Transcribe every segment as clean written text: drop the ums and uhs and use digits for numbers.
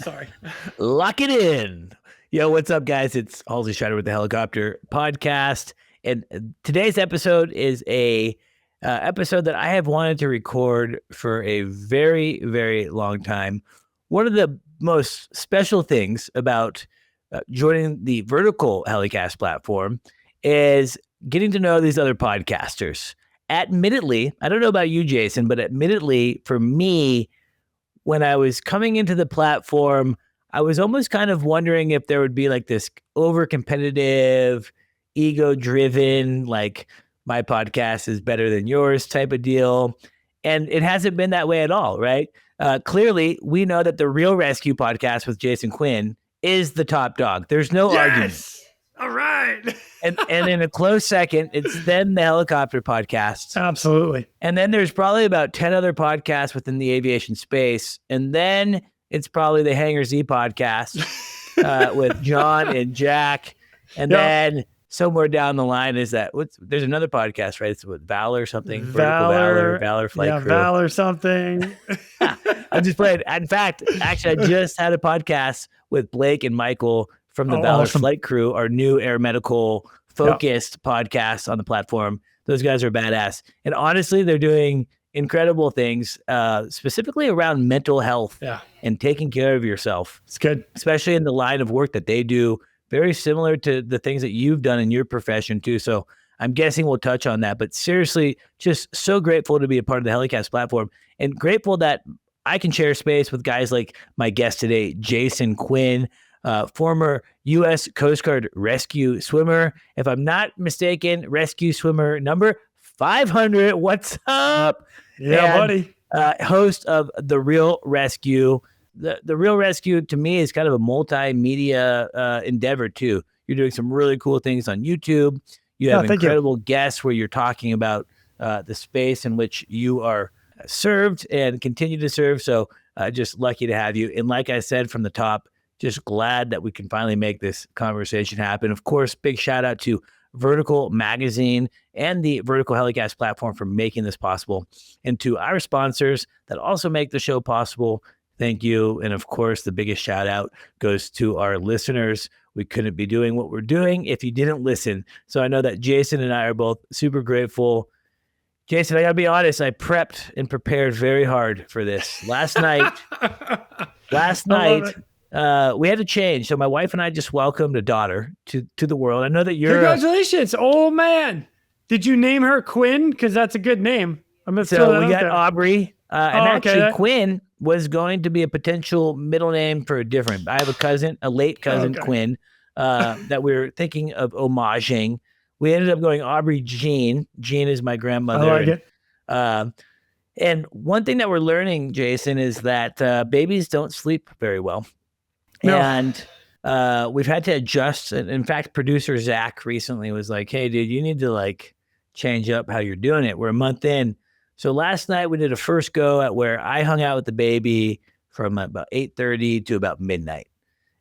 Sorry. Lock it in. Yo, what's up, guys? It's Halsey Schider with the Helicopter Podcast. And today's episode is a episode that I have wanted to record for a very, very long time. One of the most special things about joining the Vertical Helicast platform is getting to know these other podcasters. Admittedly, I don't know about you, Jason, but admittedly, for me, when I was coming into the platform, I was almost kind of wondering if there would be like this over-competitive, ego-driven, like my podcast is better than yours type of deal. And it hasn't been that way at all, right? Clearly, we know that the Real ResQ Podcast with Jason Quinn is the top dog. There's no argument. All right. And in a close second, it's then the Helicopter Podcast. Absolutely. And then there's probably about 10 other podcasts within the aviation space. And then it's probably the Hangar Z Podcast with John and Jack. And then somewhere down the line is that, there's another podcast, right? It's with Valor something. Valor Flight Crew. Valor something. I'm just playing. In fact, actually, I just had a podcast with Blake and Michael from the Valor Flight Crew, our new air medical focused podcast on the platform. Those guys are badass. And honestly, they're doing incredible things, specifically around mental health and taking care of yourself. It's good. Especially in the line of work that they do, very similar to the things that you've done in your profession too. So I'm guessing we'll touch on that. But seriously, just so grateful to be a part of the Helicast platform and grateful that I can share space with guys like my guest today, Jason Quinn, former U.S. Coast Guard rescue swimmer. If I'm not mistaken, rescue swimmer number 500. What's up? Yeah, buddy. Host of the Real ResQ. The Real ResQ to me is kind of a multimedia endeavor too. You're doing some really cool things on YouTube. You have incredible guests where you're talking about the space in which you are served and continue to serve. So just lucky to have you. And like I said from the top, just glad that we can finally make this conversation happen. Of course, big shout out to Vertical Magazine and the Vertical Helicast platform for making this possible. And to our sponsors that also make the show possible, thank you. And of course, the biggest shout out goes to our listeners. We couldn't be doing what we're doing if you didn't listen. So I know that Jason and I are both super grateful. Jason, I gotta be honest, I prepped and prepared very hard for this. Last night, we had to change. So my wife and I just welcomed a daughter to the world. I know that you're... Congratulations, old man. Did you name her Quinn? Because that's a good name. So we got Aubrey. Actually, Quinn was going to be a potential middle name for a different... I have a cousin, a late cousin, Quinn, that we were thinking of homaging. We ended up going Aubrey Jean. Jean is my grandmother. I like it. And one thing that we're learning, Jason, is that babies don't sleep very well. No. And we've had to adjust. In fact, producer Zach recently was like, hey, dude, you need to like change up how you're doing it. We're a month in. So last night we did a first go at where I hung out with the baby from about 8:30 to about midnight.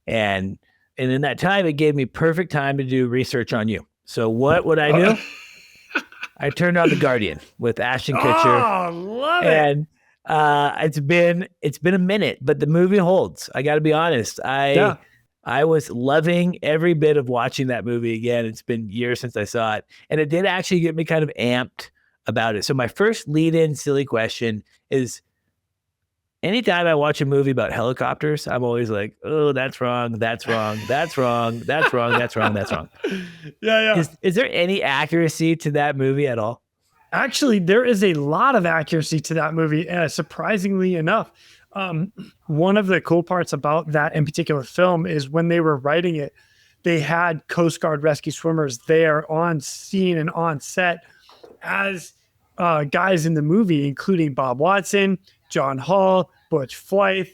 And in that time, it gave me perfect time to do research on you. So what would I do? I turned on The Guardian with Ashton Kutcher. Oh, love it. And it's been a minute, but the movie holds. I got to be honest. I was loving every bit of watching that movie again. It's been years since I saw it, and it did actually get me kind of amped about it. So my first lead-in silly question is, anytime I watch a movie about helicopters, I'm always like, oh, that's wrong, that's wrong, that's wrong, that's wrong, that's wrong, that's wrong. Yeah. Is there any accuracy to that movie at all? Actually, there is a lot of accuracy to that movie, surprisingly enough. One of the cool parts about that in particular film is when they were writing it, they had Coast Guard rescue swimmers there on scene and on set as guys in the movie, including Bob Watson, John Hall, Butch Flythe,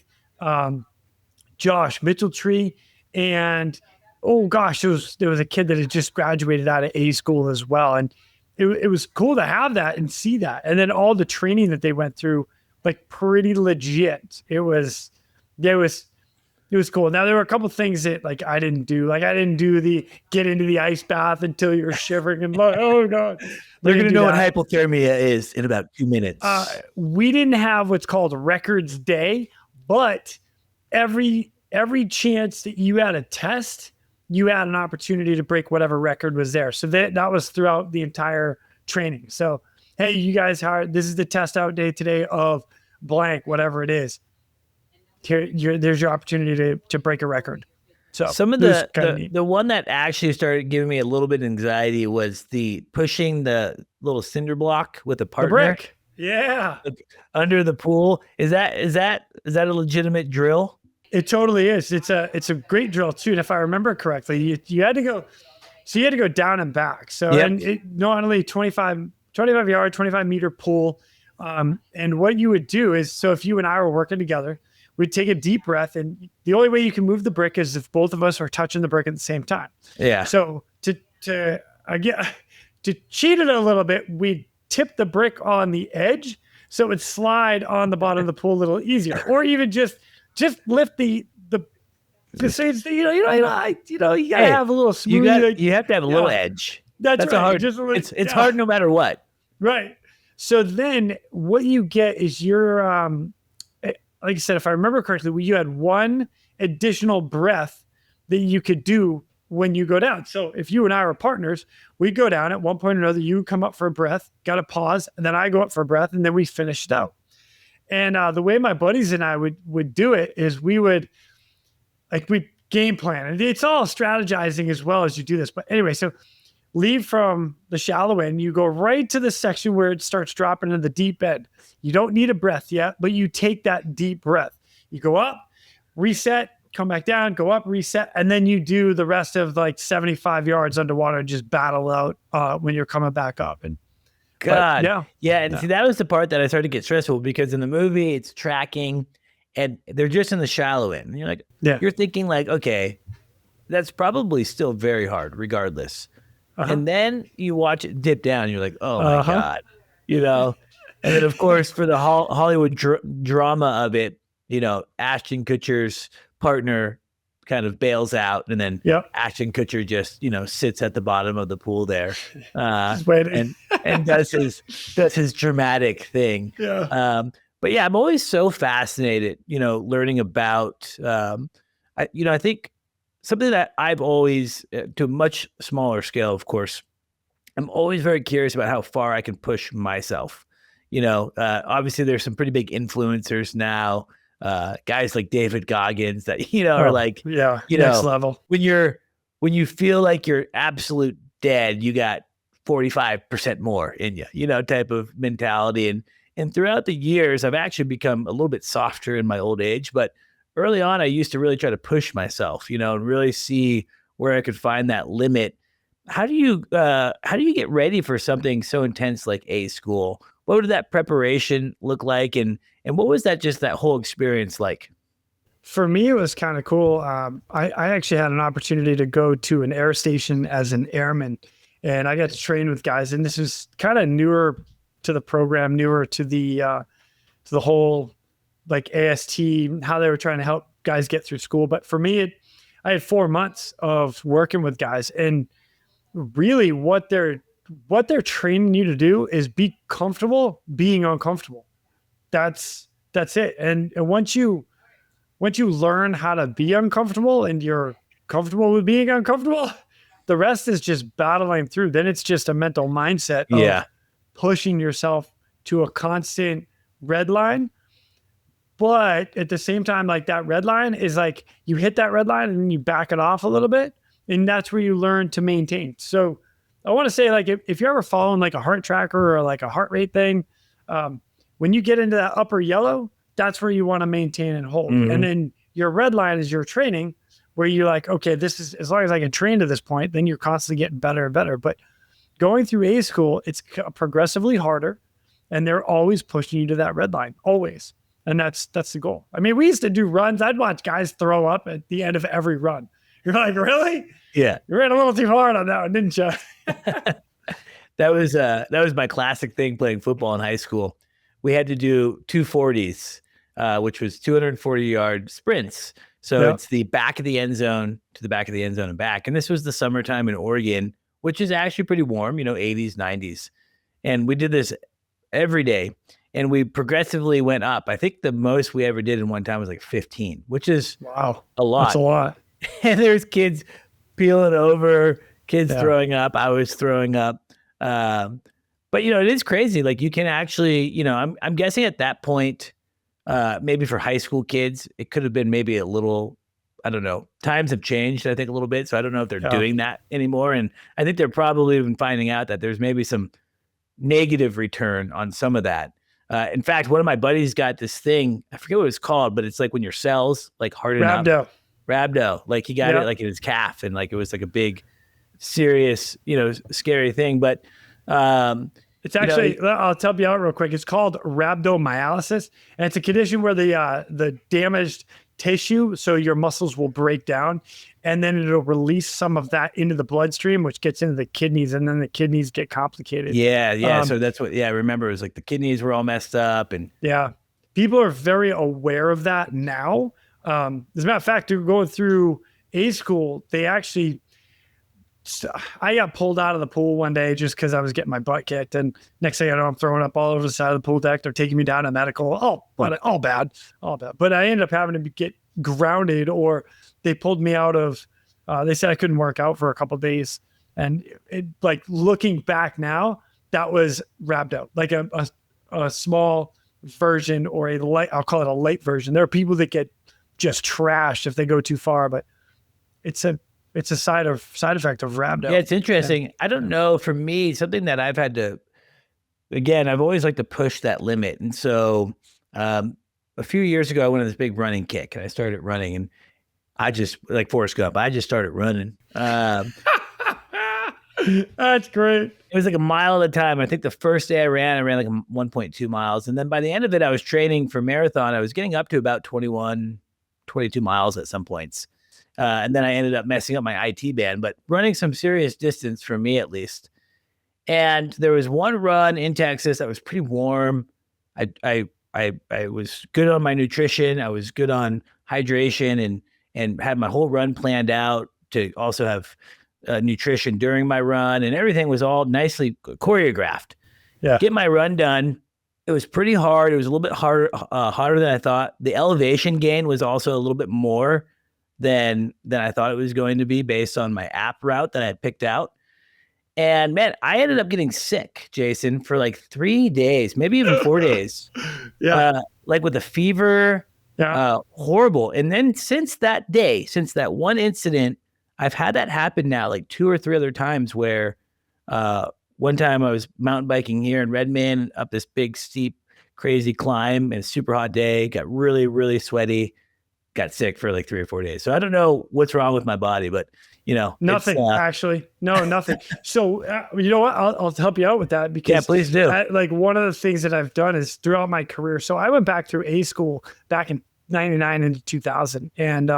Josh Mitchelltree, and oh gosh, there was a kid that had just graduated out of A school as well. And it was cool to have that and see that. And then all the training that they went through, like pretty legit. It was cool. Now there were a couple of things that like I didn't do. Like I didn't do the get into the ice bath until you're shivering and like, oh God. They're going to know what hypothermia is in about 2 minutes. We didn't have what's called Records Day, but every chance that you had a test, you had an opportunity to break whatever record was there. So that was throughout the entire training. So, hey, you guys, this is the test out day today of blank, whatever it is. There's your opportunity to break a record. So some of the one that actually started giving me a little bit of anxiety was the pushing the little cinder block with a partner. The brick. Yeah. Under the pool. Is that a legitimate drill? It totally is. It's a great drill too. And if I remember correctly, you had to go down and back. So and it not only 25 yard, 25 meter pool. And what you would do is, so if you and I were working together, we'd take a deep breath, and the only way you can move the brick is if both of us are touching the brick at the same time. Yeah. So to cheat it a little bit, we'd tip the brick on the edge so it would slide on the bottom of the pool a little easier, or even just lift the so you gotta have a little smooth. You have to have a little edge. That's right. It's hard no matter what. Right. So then what you get is your like I said, if I remember correctly, you had one additional breath that you could do when you go down. So if you and I were partners, we go down at one point or another, you come up for a breath, got to pause, and then I go up for a breath, and then we finished out. And the way my buddies and I would do it is we game plan. And it's all strategizing as well as you do this. But anyway, so leave from the shallow end, you go right to the section where it starts dropping into the deep end. You don't need a breath yet, but you take that deep breath. You go up, reset, come back down, go up, reset, and then you do the rest of like 75 yards underwater and just battle out when you're coming back up. And see, that was the part that I started to get stressful, because in the movie it's tracking and they're just in the shallow end. And you're like, you're thinking like, okay, that's probably still very hard regardless. And then you watch it dip down and you're like, oh my God, and then of course for the Hollywood drama of it, Ashton Kutcher's partner kind of bails out, and then Ashton Kutcher just, sits at the bottom of the pool there, and does his dramatic thing. Yeah. But yeah, I'm always so fascinated, learning about, I think something that I've always, to a much smaller scale, of course, I'm always very curious about how far I can push myself. Obviously there's some pretty big influencers now, guys like David Goggins that, are like, next level. When you feel like you're absolute dead, you got 45% more in you, type of mentality. And throughout the years, I've actually become a little bit softer in my old age, but early on, I used to really try to push myself, and really see where I could find that limit. How do you get ready for something so intense like A school? What did that preparation look like? And what was that whole experience like? For me, it was kind of cool. I actually had an opportunity to go to an air station as an airman, and I got to train with guys. And this was kind of newer to the program, newer to the whole like AST, how they were trying to help guys get through school. But for me, I had 4 months of working with guys, and really what they're training you to do is be comfortable being uncomfortable. That's it. And once you learn how to be uncomfortable and you're comfortable with being uncomfortable, the rest is just battling through. Then it's just a mental mindset of pushing yourself to a constant red line. But at the same time, like that red line is like you hit that red line and then you back it off a little bit. And that's where you learn to maintain. So I want to say, like, if you're ever following like a heart tracker or like a heart rate thing, when you get into that upper yellow, that's where you want to maintain and hold. Mm-hmm. And then your red line is your training, where you're like, okay, this is, as long as I can train to this point, then you're constantly getting better and better. But going through A school, it's progressively harder, and they're always pushing you to that red line, always. And that's the goal. I mean, we used to do runs. I'd watch guys throw up at the end of every run. You're like, really? Yeah. You ran a little too hard on that one, didn't you? That was my classic thing playing football in high school. We had to do 240s, which was 240-yard sprints. So it's the back of the end zone to the back of the end zone and back. And this was the summertime in Oregon, which is actually pretty warm, 80s, 90s. And we did this every day. And we progressively went up. I think the most we ever did in one time was like 15, which is wow, a lot. That's a lot. And there's kids peeling over, kids throwing up. I was throwing up. But it is crazy. Like you can actually, I'm guessing at that point, maybe for high school kids, it could have been maybe a little, I don't know. Times have changed, I think, a little bit. So I don't know if they're doing that anymore. And I think they're probably even finding out that there's maybe some negative return on some of that. In fact, one of my buddies got this thing. I forget what it's called, but it's like when your cells like harden up. Rhabdo. Like he got it like in his calf, and like it was like a big, serious, scary thing. But it's actually, I'll tell you out real quick. It's called rhabdomyolysis, and it's a condition where the damaged tissue, so your muscles will break down, and then it'll release some of that into the bloodstream, which gets into the kidneys, and then the kidneys get complicated. Yeah. So that's what. Yeah, I remember it was like the kidneys were all messed up, and people are very aware of that now. As a matter of fact, going through A school, they actually. I got pulled out of the pool one day just because I was getting my butt kicked, and next thing I know, I'm throwing up all over the side of the pool deck. They're taking me down to medical. All bad. But I ended up having to get grounded, or they pulled me out of. They said I couldn't work out for a couple of days, and like looking back now, that was rhabdo, like a small version or a light. I'll call it a light version. There are people that get just trashed if they go too far, but it's a side effect of rhabdo. Yeah, it's interesting. I don't know. For me, something that I've had to, again, I've always liked to push that limit. And so a few years ago, I went on this big running kick, and I started running, and I just, like Forrest Gump, I just started running. That's great. It was like a mile at a time. I think the first day I ran like 1.2 miles. And then by the end of it, I was training for marathon. I was getting up to about 21, 22 miles at some points. And then I ended up messing up my IT band, but running some serious distance for me, at least. And there was one run in Texas that was pretty warm. I was good on my nutrition. I was good on hydration, and had my whole run planned out to also have nutrition during my run, and everything was all nicely choreographed. Yeah. Get my run done. It was pretty hard. It was a little bit hotter than I thought. The elevation gain was also a little bit more than I thought it was going to be based on my app route that I had picked out. And man, I ended up getting sick, Jason, for like 3 days, maybe even 4 days. Like with a fever, horrible. And then since that one incident, I've had that happen now like 2 or 3 other times where one time I was mountain biking here in Redmond up this big, steep, crazy climb, and a super hot day, got really, really sweaty, got sick for like 3 or 4 days. So I don't know what's wrong with my body, but nothing actually. No, nothing. So you know what? I'll help you out with that, because please do. Like one of the things that I've done is throughout my career. So I went back through A school back in 99 into 2000. And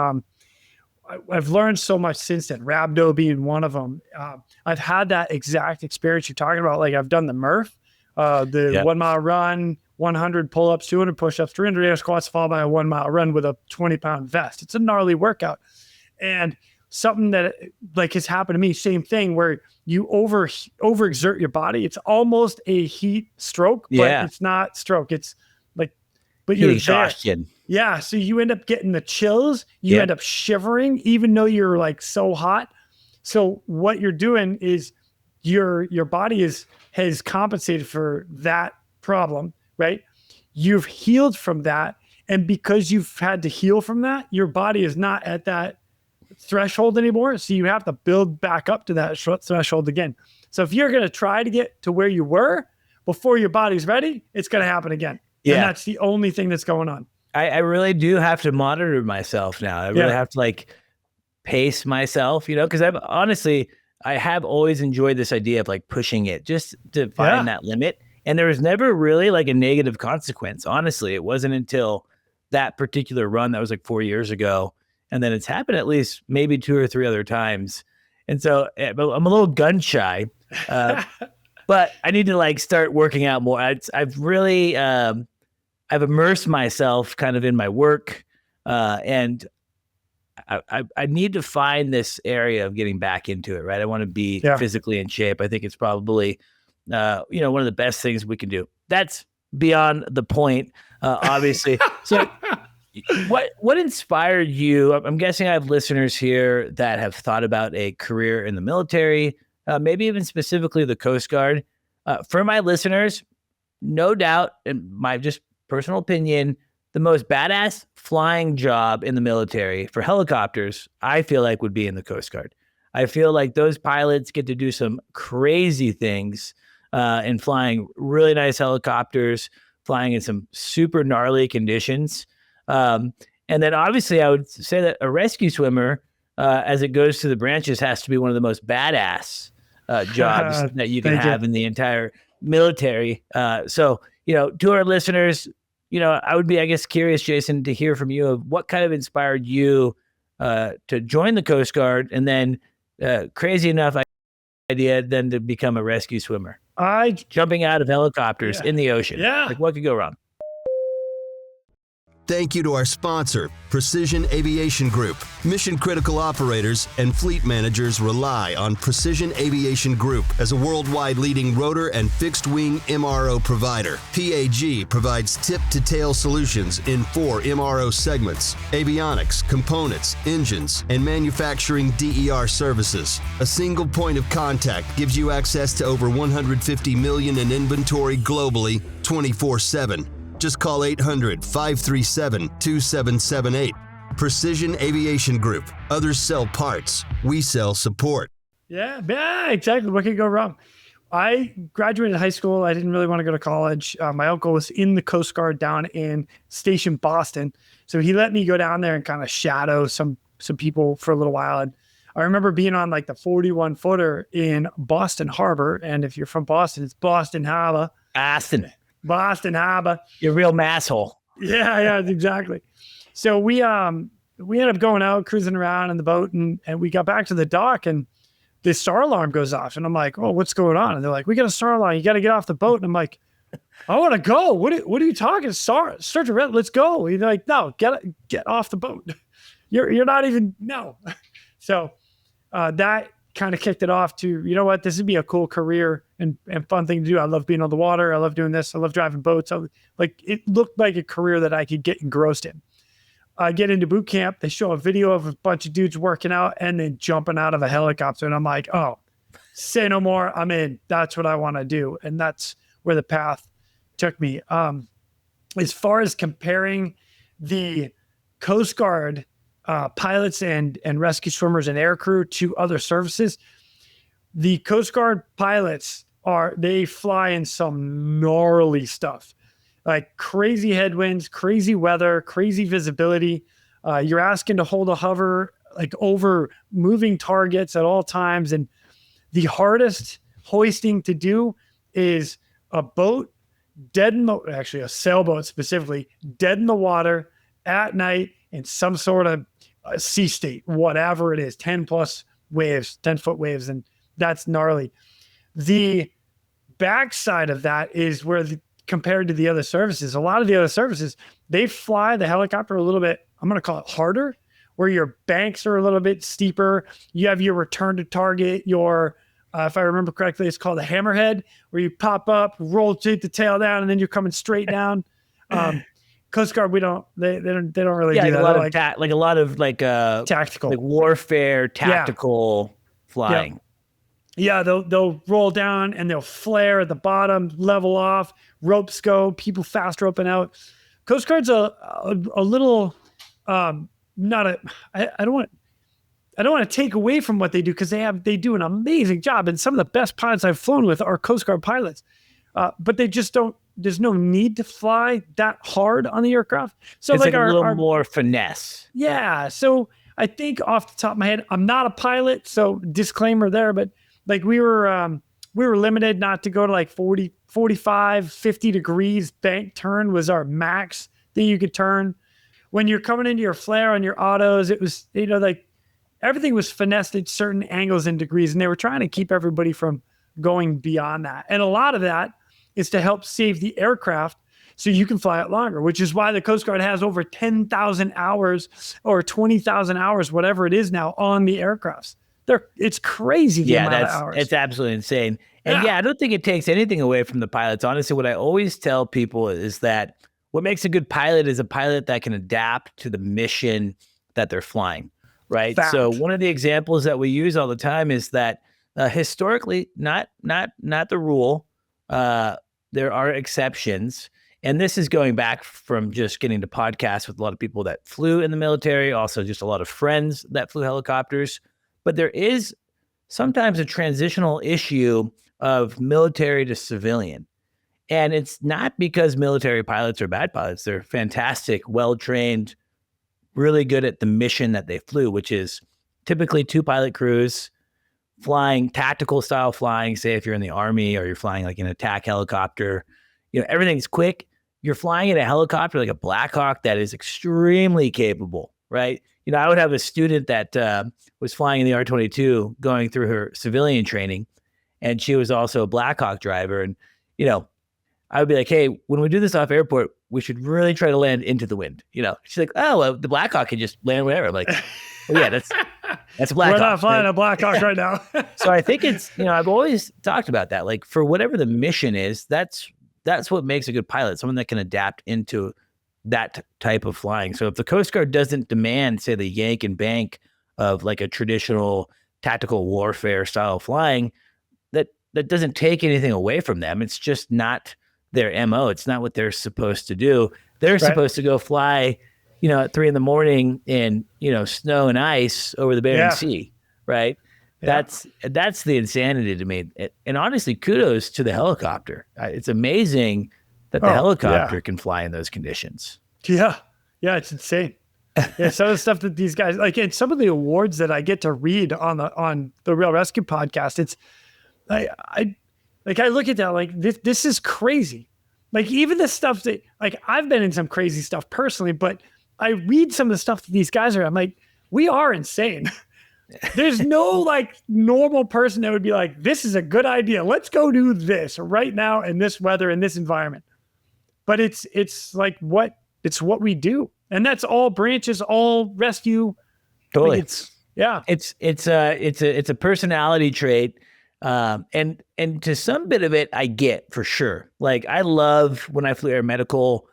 I've learned so much since then, rhabdo being one of them. I've had that exact experience you're talking about. Like I've done the Murph, the 1 mile run, 100 pull-ups, 200 push-ups, 300 air squats, followed by a 1 mile run with a 20-pound vest. It's a gnarly workout. And something that like has happened to me, same thing, where you overexert your body. It's almost a heat stroke, but it's not stroke. It's like, but you're exhaustion. Yeah. So you end up getting the chills. You end up shivering, even though you're like so hot. So what you're doing is your body has compensated for that problem, right? You've healed from that. And because you've had to heal from that, your body is not at that threshold anymore. So you have to build back up to that threshold again. So if you're going to try to get to where you were before your body's ready, it's going to happen again. Yeah. And that's the only thing that's going on. I really do have to monitor myself now. I really have to like pace myself, because I've honestly, I have always enjoyed this idea of like pushing it just to find that limit. And there was never really like a negative consequence. Honestly, it wasn't until that particular run that was like 4 years ago. And then it's happened at least maybe 2 or 3 other times. And so I'm a little gun shy, but I need to like start working out more. I've really, I've immersed myself kind of in my work, and I need to find this area of getting back into it, right? I want to be physically in shape. I think it's probably, one of the best things we can do. That's beyond the point, obviously. So what inspired you? I'm guessing I have listeners here that have thought about a career in the military, maybe even specifically the Coast Guard. For my listeners, no doubt, in my just personal opinion, the most badass flying job in the military for helicopters, I feel like, would be in the Coast Guard. I feel like those pilots get to do some crazy things in flying really nice helicopters, flying in some super gnarly conditions. And then obviously I would say that a rescue swimmer, as it goes to the branches, has to be one of the most badass jobs that you can have in the entire military. So, to our listeners, I would be, I guess, curious, Jason, to hear from you of what kind of inspired you to join the Coast Guard, and then crazy enough idea then to become a rescue swimmer. Jumping out of helicopters in the ocean. Yeah. Like, what could go wrong? Thank you to our sponsor, Precision Aviation Group. Mission-critical operators and fleet managers rely on Precision Aviation Group as a worldwide leading rotor and fixed-wing MRO provider. PAG provides tip-to-tail solutions in 4 MRO segments: avionics, components, engines, and manufacturing DER services. A single point of contact gives you access to over 150 million in inventory globally, 24/7. Just call 800-537-2778. Precision Aviation Group. Others sell parts. We sell support. Yeah, exactly. What could go wrong? I graduated high school. I didn't really want to go to college. My uncle was in the Coast Guard down in Station Boston. So he let me go down there and kind of shadow some people for a little while. And I remember being on like the 41 footer in Boston Harbor. And if you're from Boston, it's Boston Harbor. Boston Harbor. You're a real masshole. Yeah, exactly. So we ended up going out, cruising around in the boat, and we got back to the dock, and the star alarm goes off. And I'm like, oh, what's going on? And they're like, we got a star alarm. You got to get off the boat. And I'm like, I want to go. What are you talking? Start to red. Let's go. And they're like, no, get off the boat. You're not even, no. So that kind of kicked it off to, you know what, this would be a cool career and fun thing to do. I love being on the water. I love doing this. I love driving boats. It looked like a career that I could get engrossed in. I get into boot camp. They show a video of a bunch of dudes working out and then jumping out of a helicopter. And I'm like, oh, say no more. I'm in. That's what I want to do. And that's where the path took me. As far as comparing the Coast Guard pilots and rescue swimmers and air crew to other services, the Coast Guard pilots they fly in some gnarly stuff, like crazy headwinds, crazy weather, crazy visibility. You're asking to hold a hover like over moving targets at all times. And the hardest hoisting to do is a boat a sailboat specifically, dead in the water at night in some sort of sea state, whatever it is, 10-foot waves. And that's gnarly. The backside of that is where compared to the other services, a lot of the other services, they fly the helicopter a little bit, I'm going to call it harder, where your banks are a little bit steeper. You have your return to target, your, if I remember correctly, it's called a hammerhead, where you pop up, roll the tail down, and then you're coming straight down. Coast Guard, they don't really do that. A lot of tactical, like warfare, tactical flying. Yeah, they'll roll down and they'll flare at the bottom, level off, ropes go, people fast roping out. Coast Guard's a little I don't want to take away from what they do, because they do an amazing job, and some of the best pilots I've flown with are Coast Guard pilots. But they just don't. There's no need to fly that hard on the aircraft. So it's like a little more finesse. Yeah. So I think off the top of my head, I'm not a pilot, so disclaimer there, but like we were limited not to go to like 40, 45, 50 degrees. Bank turn was our max that you could turn. When you're coming into your flare on your autos, it was, like everything was finessed at certain angles and degrees, and they were trying to keep everybody from going beyond that. And a lot of that is to help save the aircraft so you can fly it longer, which is why the Coast Guard has over 10,000 hours or 20,000 hours, whatever it is now, on the aircrafts. It's crazy the amount of hours. It's absolutely insane. And I don't think it takes anything away from the pilots. Honestly, what I always tell people is that what makes a good pilot is a pilot that can adapt to the mission that they're flying, right? Fact. So one of the examples that we use all the time is that historically, not the rule, there are exceptions. And this is going back from just getting to podcasts with a lot of people that flew in the military, also just a lot of friends that flew helicopters. But there is sometimes a transitional issue of military to civilian. And it's not because military pilots are bad pilots. They're fantastic, well-trained, really good at the mission that they flew, which is typically 2 pilot crews flying tactical style flying. Say if you're in the Army or you're flying like an attack helicopter, everything's quick. You're flying in a helicopter like a Black Hawk that is extremely capable, right? I would have a student that was flying in the R-22 going through her civilian training, and she was also a Black Hawk driver. And, I would be like, hey, when we do this off airport, we should really try to land into the wind. She's like, oh, well, the Black Hawk can just land wherever. I'm like, well, yeah, that's a Black Hawk. We're not flying a Black Hawk right now. So I think it's, I've always talked about that. Like for whatever the mission is, that's what makes a good pilot, someone that can adapt into that type of flying. So if the Coast Guard doesn't demand, say, the yank and bank of like a traditional tactical warfare style flying, that doesn't take anything away from them. It's just not their MO. It's not what they're supposed to do. They're supposed to go fly, at 3 a.m. in, snow and ice over the Bering Sea, right? Yeah. That's the insanity to me. And honestly, kudos to the helicopter. It's amazing that the helicopter can fly in those conditions. Yeah. Yeah. It's insane. Yeah. Some of the stuff that these guys and some of the awards that I get to read on the Real ResQ podcast, it's I look at that, like this is crazy. Like even the stuff that I've been in some crazy stuff personally, but I read some of the stuff that these guys are, I'm like, we are insane. There's no normal person that would be like, this is a good idea. Let's go do this right now in this weather, in this environment. But it's what we do. And that's all branches, all rescue. Totally. It's a personality trait. And to some bit of it, I get for sure. Like I love when I flew air medical,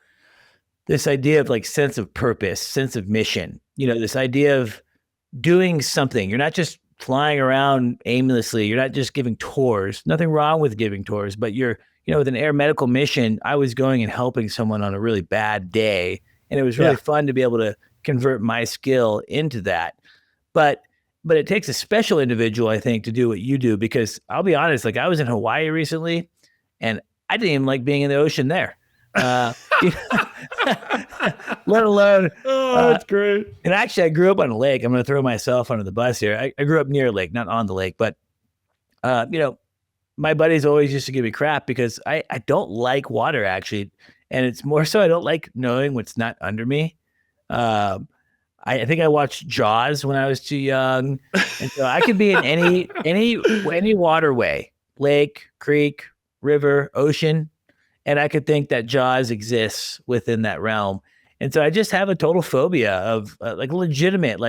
this idea of sense of purpose, sense of mission, this idea of doing something. You're not just flying around aimlessly. You're not just giving tours. Nothing wrong with giving tours, but you're, with an air medical mission, I was going and helping someone on a really bad day. And it was really fun to be able to convert my skill into that. But it takes a special individual, I think, to do what you do, because I'll be honest, I was in Hawaii recently and I didn't even like being in the ocean there. Let alone. Oh, that's great. And actually, I grew up on a lake. I'm going to throw myself under the bus here. I grew up near a lake, not on the lake, but, my buddies always used to give me crap because I don't like water, actually. And it's more so I don't like knowing what's not under me. I think I watched Jaws when I was too young. And so I could be in any waterway, lake, creek, river, ocean. And I could think that Jaws exists within that realm. And so I just have a total phobia of legitimate,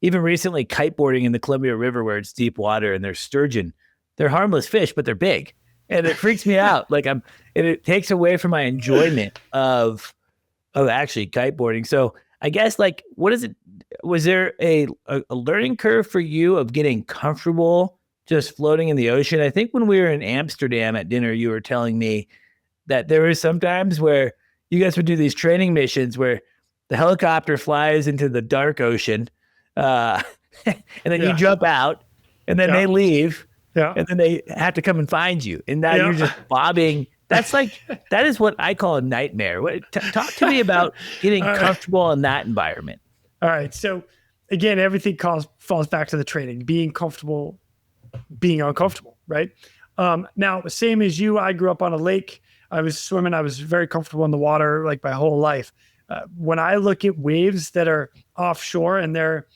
even recently kiteboarding in the Columbia River where it's deep water and there's sturgeon. They're harmless fish, but they're big. And it freaks me out. It takes away from my enjoyment of actually kiteboarding. So I guess what is it? Was there a learning curve for you of getting comfortable just floating in the ocean? I think when we were in Amsterdam at dinner, you were telling me that there were some times where you guys would do these training missions where the helicopter flies into the dark ocean, and then you jump out, and then they leave, and then they have to come and find you, and now you're just bobbing. That's that is what I call a nightmare. Talk to me about getting comfortable in that environment. All right. So again, everything falls back to the training, being comfortable, being uncomfortable, right? Now, same as you, I grew up on a lake. I was swimming. I was very comfortable in the water like my whole life. When I look at waves that are offshore and they're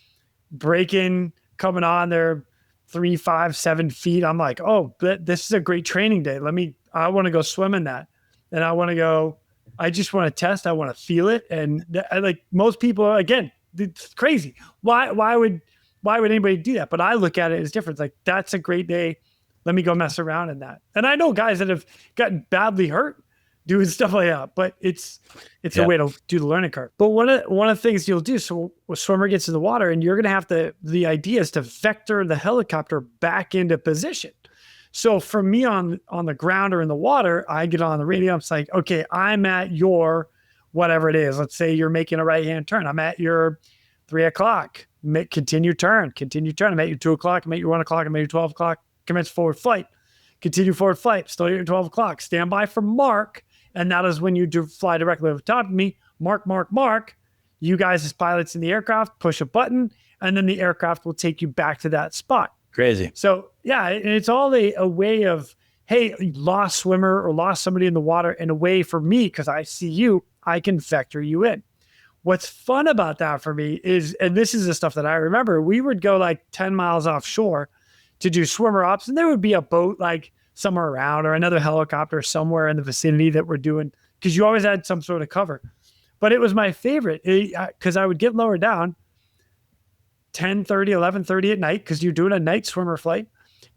breaking, coming on, they're 3, 5, 7 feet. I'm like, oh, this is a great training day. I want to go swim in that. And I just want to test. I want to feel it. And like most people, again, it's crazy. Why would anybody do that? But I look at it as different. Like, that's a great day. Let me go mess around in that. And I know guys that have gotten badly hurt doing stuff like that, but it's a way to do the learning curve. But one of the things you'll do, so a swimmer gets in the water and you're going to have the idea is to vector the helicopter back into position. So for me on the ground or in the water, I get on the radio. I'm like, okay, I'm at your, whatever it is. Let's say you're making a right-hand turn. I'm at your 3 o'clock, continue turn. I'm at your 2 o'clock. I'm at your 1 o'clock. I'm at your 12 o'clock. Commence forward flight. Continue forward flight. Still at your 12 o'clock. Stand by for mark. And that is when you fly directly over top of me. Mark. You guys as pilots in the aircraft, push a button, and then the aircraft will take you back to that spot. Crazy. So yeah, it's all a way of, hey, lost swimmer or lost somebody in the water, and a way for me, because I see you, I can vector you in. What's fun about that for me is, and this is the stuff that I remember, we would go like 10 miles offshore to do swimmer ops, and there would be a boat like somewhere around or another helicopter somewhere in the vicinity that we're doing, because you always had some sort of cover. But it was my favorite because I would get lower down 10:30, 11:30 at night, because you're doing a night swimmer flight.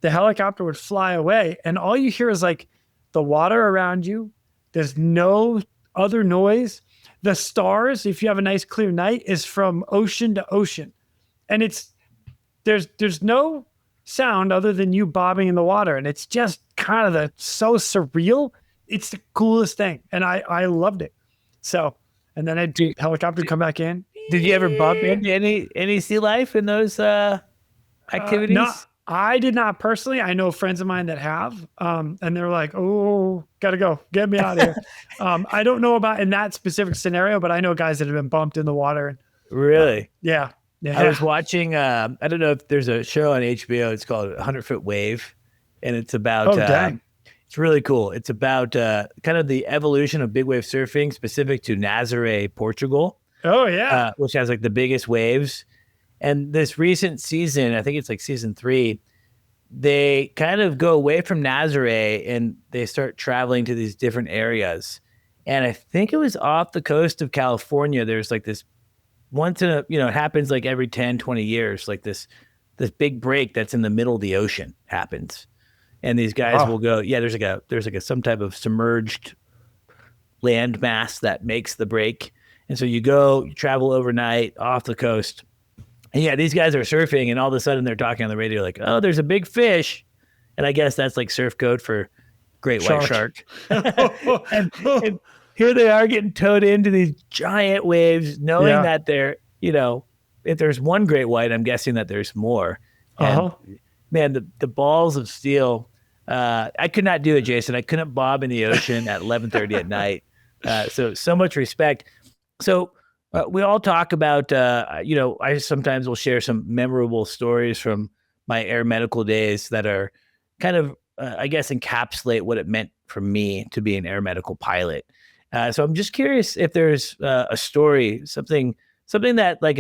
The helicopter would fly away and all you hear is like the water around you. There's no other noise. The stars, if you have a nice clear night, is from ocean to ocean. And there's no sound other than you bobbing in the water. And it's just kind of so surreal. It's the coolest thing. And I loved it. So, and then I'd do helicopter come back in. Did you ever bump into any sea life in those activities? No, I did not personally. I know friends of mine that have, and they're like, oh, gotta go. Get me out of here. I don't know about in that specific scenario, but I know guys that have been bumped in the water. Really? Yeah. I was watching, I don't know if there's a show on HBO. It's called 100-Foot Wave. And it's about, it's really cool. It's about kind of the evolution of big wave surfing specific to Nazaré, Portugal. Oh, yeah. Which has like the biggest waves. And this recent season, I think it's like season 3, they kind of go away from Nazaré and they start traveling to these different areas. And I think it was off the coast of California. There's like this once in a, it happens like every 10, 20 years, like this big break that's in the middle of the ocean happens. And these guys will go, there's like a some type of submerged land mass that makes the break. And so you travel overnight off the coast. And these guys are surfing and all of a sudden they're talking on the radio like, oh, there's a big fish. And I guess that's like surf code for great white shark. and here they are getting towed into these giant waves, knowing that they're, if there's one great white, I'm guessing that there's more. And man, the balls of steel. I could not do it, Jason. I couldn't bob in the ocean at 11:30 at night. So much respect. So we all talk about, I sometimes will share some memorable stories from my air medical days that are kind of, I guess, encapsulate what it meant for me to be an air medical pilot. So I'm just curious if there's a story, something that like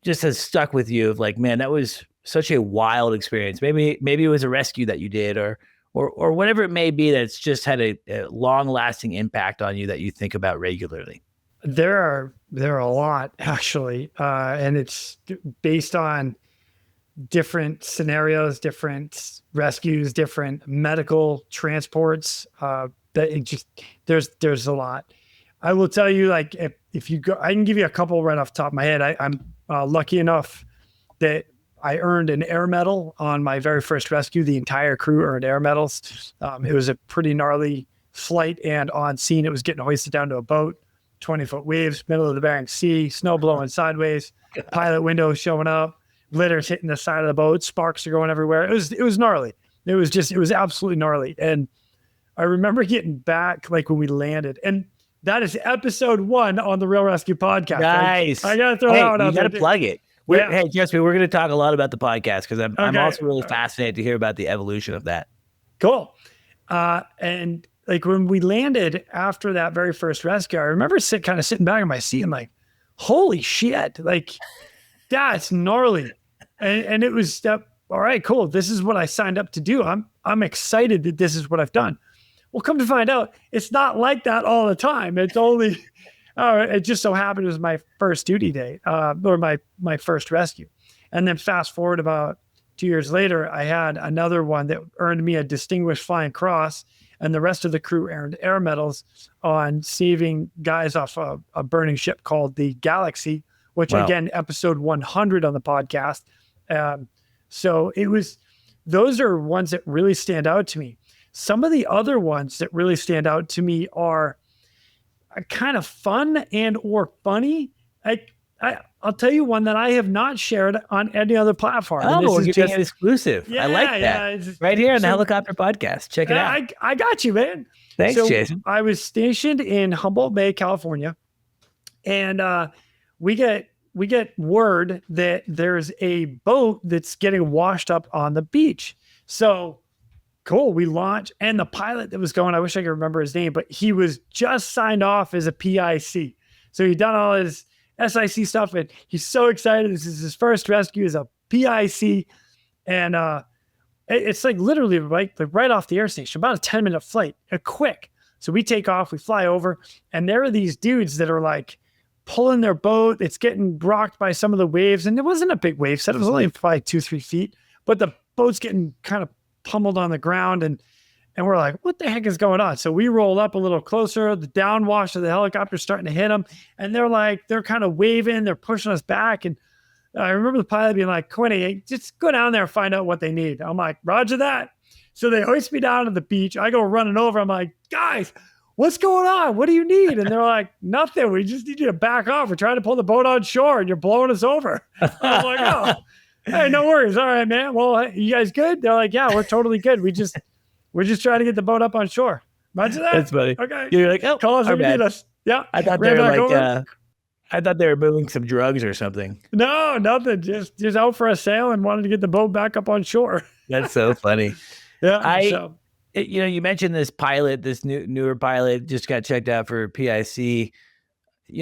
just has stuck with you of like, man, that was such a wild experience. Maybe it was a rescue that you did or whatever it may be that's just had a long lasting impact on you that you think about regularly. There are a lot actually. And it's based on different scenarios, different rescues, different medical transports. There's a lot. I will tell you, like, if you go, I can give you a couple right off the top of my head. I'm lucky enough that I earned an air medal on my very first rescue. The entire crew earned air medals. It was a pretty gnarly flight, and on scene, it was getting hoisted down to a boat, 20-foot waves, middle of the Bering Sea, snow blowing sideways, pilot window showing up, litters hitting the side of the boat, sparks are going everywhere. It was gnarly. It was absolutely gnarly. And I remember getting back, like when we landed, and That is episode 1 on the Real ResQ Podcast. Nice. I got to throw that one out there. You got to plug it. Hey, trust me, we're going to talk a lot about the podcast because I'm also really fascinated to hear about the evolution of that. Cool. And like when we landed after that very first rescue, I remember sitting back in my seat. I'm like, holy shit. Like, that's gnarly. And it was all right, cool. This is what I signed up to do. I'm excited that this is what I've done. Well, come to find out, it's not like that all the time. It's only, it just so happened it was my first duty day, or my first rescue. And then fast forward about 2 years later, I had another one that earned me a Distinguished Flying Cross, and the rest of the crew earned air medals on saving guys off a burning ship called the Galaxy, which again, episode 100 on the podcast. So those are ones that really stand out to me. Some of the other ones that really stand out to me are kind of fun and or funny. I'll tell you one that I have not shared on any other platform. Oh, we're getting it exclusive. I like that. Right here on the Helicopter Podcast. Check it out. I got you, man. Thanks, Jason. I was stationed in Humboldt Bay, California, and we get word that there's a boat that's getting washed up on the beach. So cool. We launch, and the pilot that was going, I wish I could remember his name, but he was just signed off as a PIC. So he'd done all his SIC stuff, and he's so excited. This is his first rescue as a PIC. And it's like literally right off the air station, about a 10-minute flight, quick. So we take off, we fly over, and there are these dudes that are like pulling their boat. It's getting rocked by some of the waves, and it wasn't a big wave set. It was only probably 2-3 feet, but the boat's getting kind of pummeled on the ground, and we're like, what the heck is going on? So we roll up a little closer. The downwash of the helicopter's starting to hit them, and they're kind of waving, they're pushing us back. And I remember the pilot being like, Quinny, just go down there and find out what they need. I'm like, roger that. So they hoist me down to the beach. I go running over. I'm like, guys, what's going on? What do you need? And they're like, nothing. We just need you to back off. We're trying to pull the boat on shore, and you're blowing us over. I was like, oh, hey, no worries. All right, man. Well, you guys good? They're like, yeah, we're totally good. We're just trying to get the boat up on shore. Imagine that. That's funny. Okay. You're like, oh, call us if you need us. Yeah. I thought they were I thought they were moving some drugs or something. No, nothing. Just out for a sail and wanted to get the boat back up on shore. That's so funny. Yeah. You mentioned this pilot, this newer pilot just got checked out for PIC.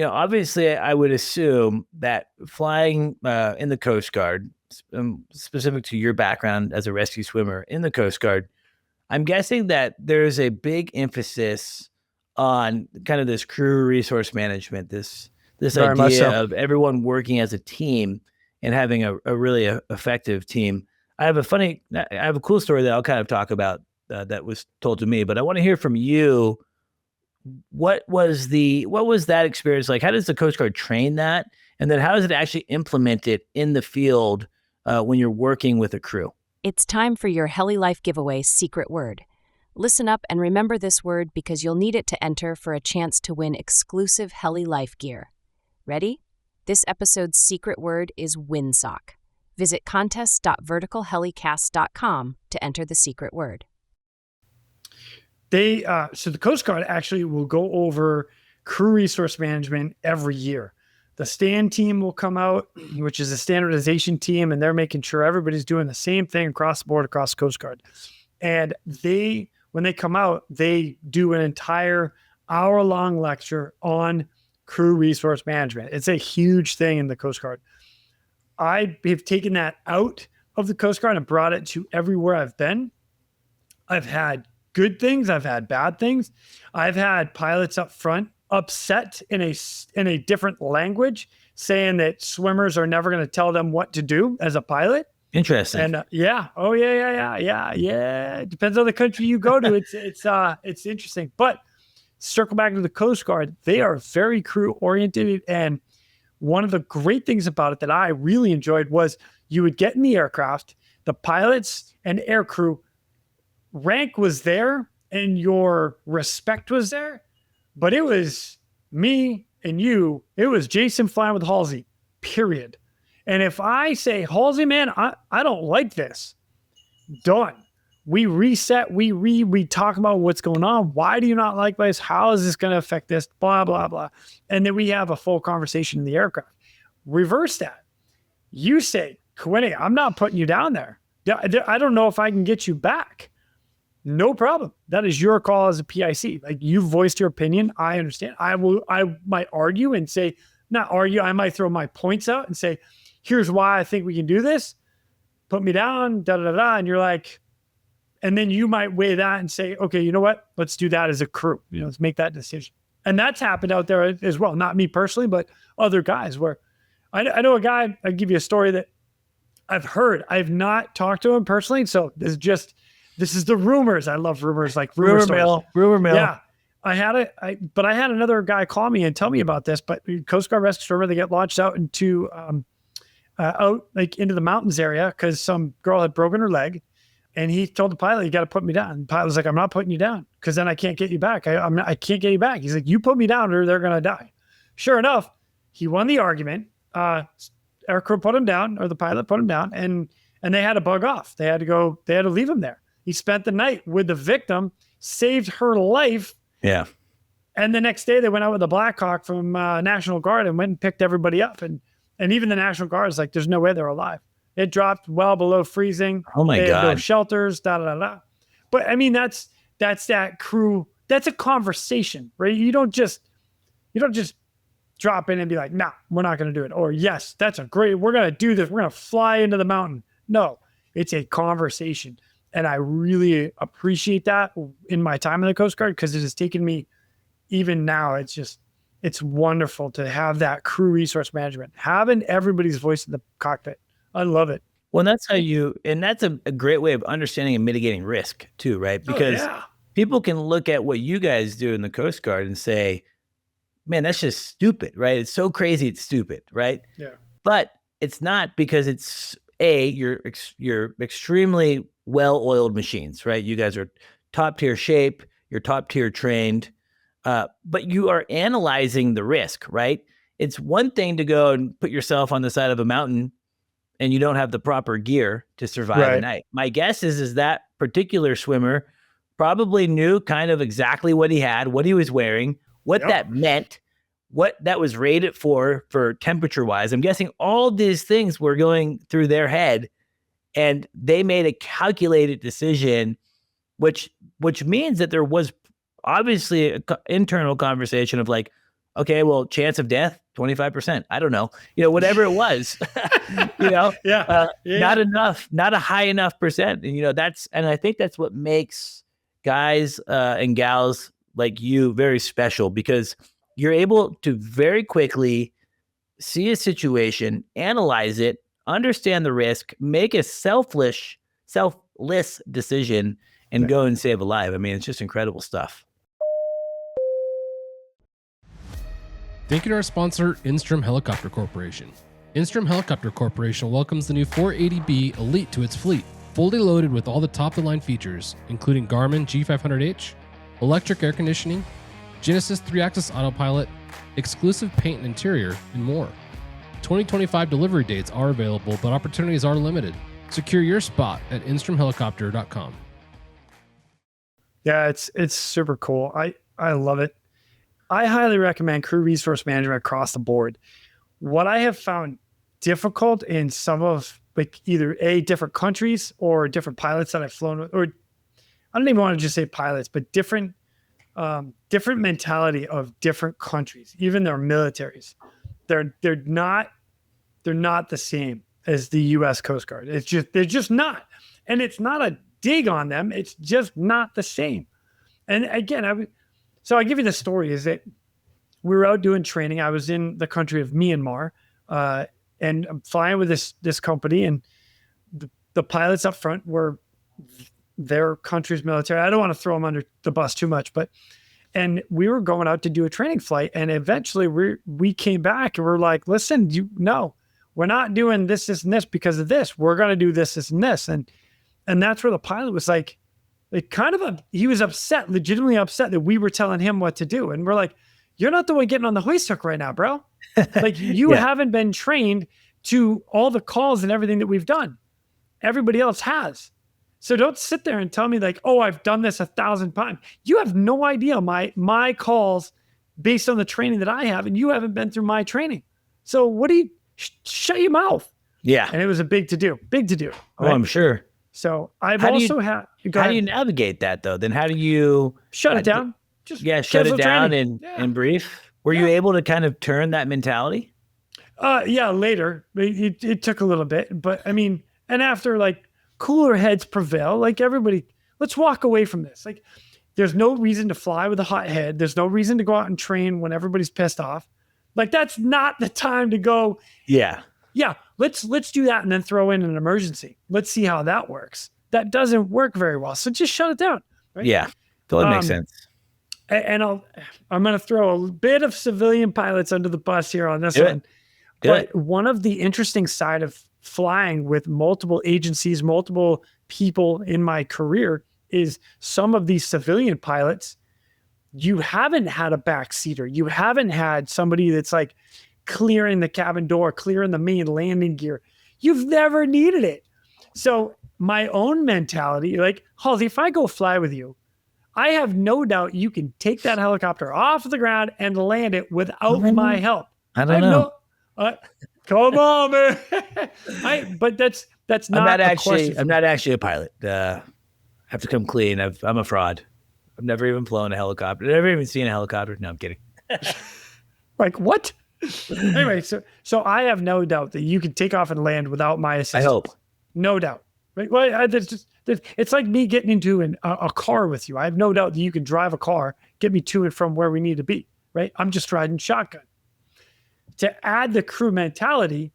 Obviously I would assume that flying in the Coast Guard, specific to your background as a rescue swimmer in the Coast Guard, I'm guessing that there's a big emphasis on kind of this crew resource management, this idea of everyone working as a team and having a really effective team. I have a cool story that I'll kind of talk about that was told to me, but I want to hear from you. What was that experience like? How does the Coast Guard train that? And then how does it actually implement it in the field when you're working with a crew? It's time for your Heli Life giveaway secret word. Listen up and remember this word because you'll need it to enter for a chance to win exclusive Heli Life gear. Ready? This episode's secret word is windsock. Visit contest.verticalhelicast.com to enter the secret word. So the Coast Guard actually will go over crew resource management every year. The stand team will come out, which is a standardization team, and they're making sure everybody's doing the same thing across the board, across the Coast Guard. And when they come out, they do an entire hour-long lecture on crew resource management. It's a huge thing in the Coast Guard. I have taken that out of the Coast Guard and brought it to everywhere I've been. I've had good things. I've had bad things. I've had pilots up front upset in a different language, saying that swimmers are never going to tell them what to do as a pilot. Interesting. And yeah. It depends on the country you go to. It's interesting. But circle back to the Coast Guard. They are very crew oriented. And one of the great things about it that I really enjoyed was you would get in the aircraft, the pilots and air crew rank was there and your respect was there. But it was me and you. It was Jason flying with Halsey, period. And if I say, Halsey, man, I don't like this, done. We reset, we talk about what's going on. Why do you not like this? How is this going to affect this? Blah, blah, blah. And then we have a full conversation in the aircraft. Reverse that. You say, Quinn, I'm not putting you down there. I don't know if I can get you back. No problem. That is your call as a PIC. Like, you voiced your opinion. I understand. I might argue and say, not argue. I might throw my points out and say, here's why I think we can do this. Put me down, da, da, da, da. And you're like, and then you might weigh that and say, okay, you know what? Let's do that as a crew. Let's make that decision. And that's happened out there as well. Not me personally, but other guys where I know a guy, I'll give you a story that I've heard. I've not talked to him personally. So this is the rumors. I love rumors, like rumor mill. Yeah. I had another guy call me and tell me about this, but Coast Guard rescue swimmer, they get launched out into, into the mountains area because some girl had broken her leg. And he told the pilot, you got to put me down. And the pilot was like, I'm not putting you down because then I can't get you back. I can't get you back. He's like, you put me down or they're going to die. Sure enough, he won the argument. Air crew put him down, or the pilot put him down, and they had to bug off. They had to leave him there. He spent the night with the victim, saved her life. Yeah. And the next day they went out with a Black Hawk from National Guard and went and picked everybody up. And even the National Guard is like, there's no way they're alive. It dropped well below freezing. Oh my God. No shelters, da, da, da, da. But I mean, that's that crew. That's a conversation, right? You don't just drop in and be like, nah, we're not going to do it. Or yes, we're going to do this. We're going to fly into the mountain. No, it's a conversation. And I really appreciate that in my time in the Coast Guard, because it has taken me, even now, it's wonderful to have that crew resource management, having everybody's voice in the cockpit. I love it. Well, that's that's a great way of understanding and mitigating risk too, right? Because people can look at what you guys do in the Coast Guard and say, man, that's just stupid, right? It's so crazy, it's stupid, right? Yeah. But it's not, because it's you're extremely well-oiled machines, right? You guys are top tier shape, you're top tier trained, but you are analyzing the risk, right? It's one thing to go and put yourself on the side of a mountain and you don't have the proper gear to survive the night. My guess is that particular swimmer probably knew kind of exactly what he had, what he was wearing, what that meant, what that was rated for temperature wise. I'm guessing all these things were going through their head, and they made a calculated decision, which means that there was obviously an internal conversation of like, okay, well, chance of death, 25%. I don't know, whatever it was, not enough, not a high enough percent. And I think that's what makes guys and gals like you very special, because you're able to very quickly see a situation, analyze it, understand the risk, make a selfless decision, and go and save a life. I mean, it's just incredible stuff. Thank you to our sponsor, Instrom Helicopter Corporation. Instrom Helicopter Corporation welcomes the new 480B Elite to its fleet, fully loaded with all the top-of-the-line features, including Garmin G500H, electric air conditioning, Genesis 3-axis autopilot, exclusive paint and interior, and more. 2025 delivery dates are available, but opportunities are limited. Secure your spot at instromhelicopter.com. Yeah, it's super cool. I love it. I highly recommend crew resource management across the board. What I have found difficult in some of either different countries or different pilots that I've flown with, or I don't even want to just say pilots, but different mentality of different countries, even their militaries. They're not the same as the U.S. Coast Guard. They're just not. And it's not a dig on them. It's just not the same. And again, so I give you the story is that we were out doing training. I was in the country of Myanmar, and I'm flying with this company, and the pilots up front were their country's military. I don't want to throw them under the bus too much, and we were going out to do a training flight, and eventually we came back and we're like, listen, we're not doing this, and this because of this. We're going to do this, and this. And that's where the pilot was like he was upset, legitimately upset that we were telling him what to do. And we're like, you're not the one getting on the hoist hook right now, bro. Like you haven't been trained to all the calls and everything that we've done. Everybody else has. So don't sit there and tell me like, oh, I've done this 1,000 times. You have no idea my calls based on the training that I have, and you haven't been through my training. So what do you, shut your mouth. Yeah. And it was a big to do. Right? Oh, I'm sure. So I've How do you navigate that though? Then how do you shut it down? Just shut it down and brief. Were you able to kind of turn that mentality? Yeah, later. It took a little bit, but I mean, and after like cooler heads prevail, like everybody, let's walk away from this. Like there's no reason to fly with a hot head. There's no reason to go out and train when everybody's pissed off. Like that's not the time to go. Yeah, let's do that and then throw in an emergency. Let's see how that works. That doesn't work very well. So just shut it down. Right? Yeah, totally makes sense. And I'm going to throw a bit of civilian pilots under the bus here on this one. But one of the interesting side of flying with multiple agencies, multiple people in my career is some of these civilian pilots, you haven't had a backseater. You haven't had somebody that's like clearing the cabin door, clearing the main landing gear. You've never needed it. So my own mentality, like, Halsey, if I go fly with you, I have no doubt you can take that helicopter off the ground and land it without my help. I don't know. Come on, man. But that's not. I'm not actually a pilot. I have to come clean. I'm a fraud. I've never even flown a helicopter. I've never even seen a helicopter. No, I'm kidding. Like what? Anyway, so I have no doubt that you can take off and land without my assistance. I hope. No doubt. Right? Well, it's like me getting into a car with you. I have no doubt that you can drive a car, get me to and from where we need to be. Right? I'm just riding shotgun. To add the crew mentality,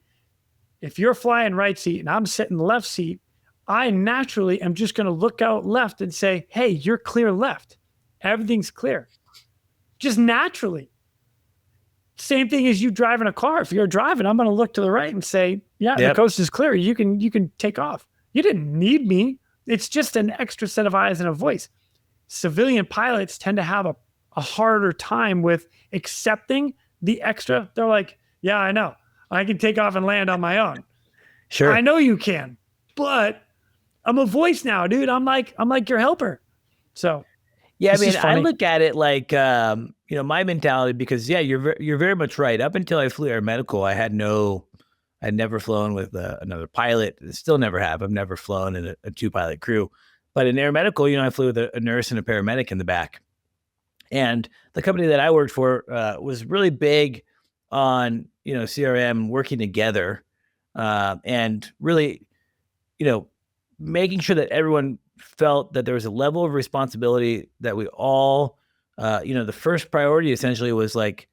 if you're flying right seat and I'm sitting left seat, I naturally am just going to look out left and say, hey, you're clear left. Everything's clear. Just naturally. Same thing as you driving a car. If you're driving, I'm going to look to the right and say, the coast is clear. You can take off. You didn't need me. It's just an extra set of eyes and a voice. Civilian pilots tend to have a harder time with accepting the extra. They're like, yeah, I know. I can take off and land on my own. Sure. I know you can, but I'm a voice now, dude. I'm like your helper. So yeah, I mean, I look at it like, my mentality, because you're very much right. Up until I flew air medical, I'd never flown with another pilot. Still never have. I've never flown in a 2-pilot crew, but in air medical, I flew with a nurse and a paramedic in the back. And the company that I worked for was really big on, CRM working together and really, making sure that everyone felt that there was a level of responsibility that we all, the first priority essentially was like,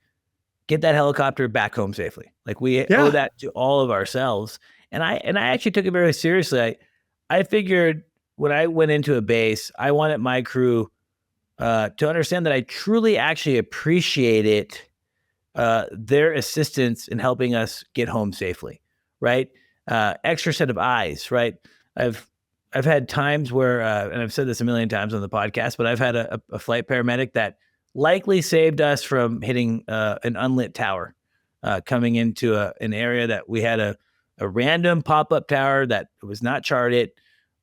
get that helicopter back home safely. Like we owe that to all of ourselves. And I actually took it very seriously. I figured when I went into a base, I wanted my crew to understand that I truly actually appreciated their assistance in helping us get home safely, right? Extra set of eyes, right? I've had times where, and I've said this a million times on the podcast, but I've had a flight paramedic that likely saved us from hitting an unlit tower, coming into an area that we had a random pop-up tower that was not charted.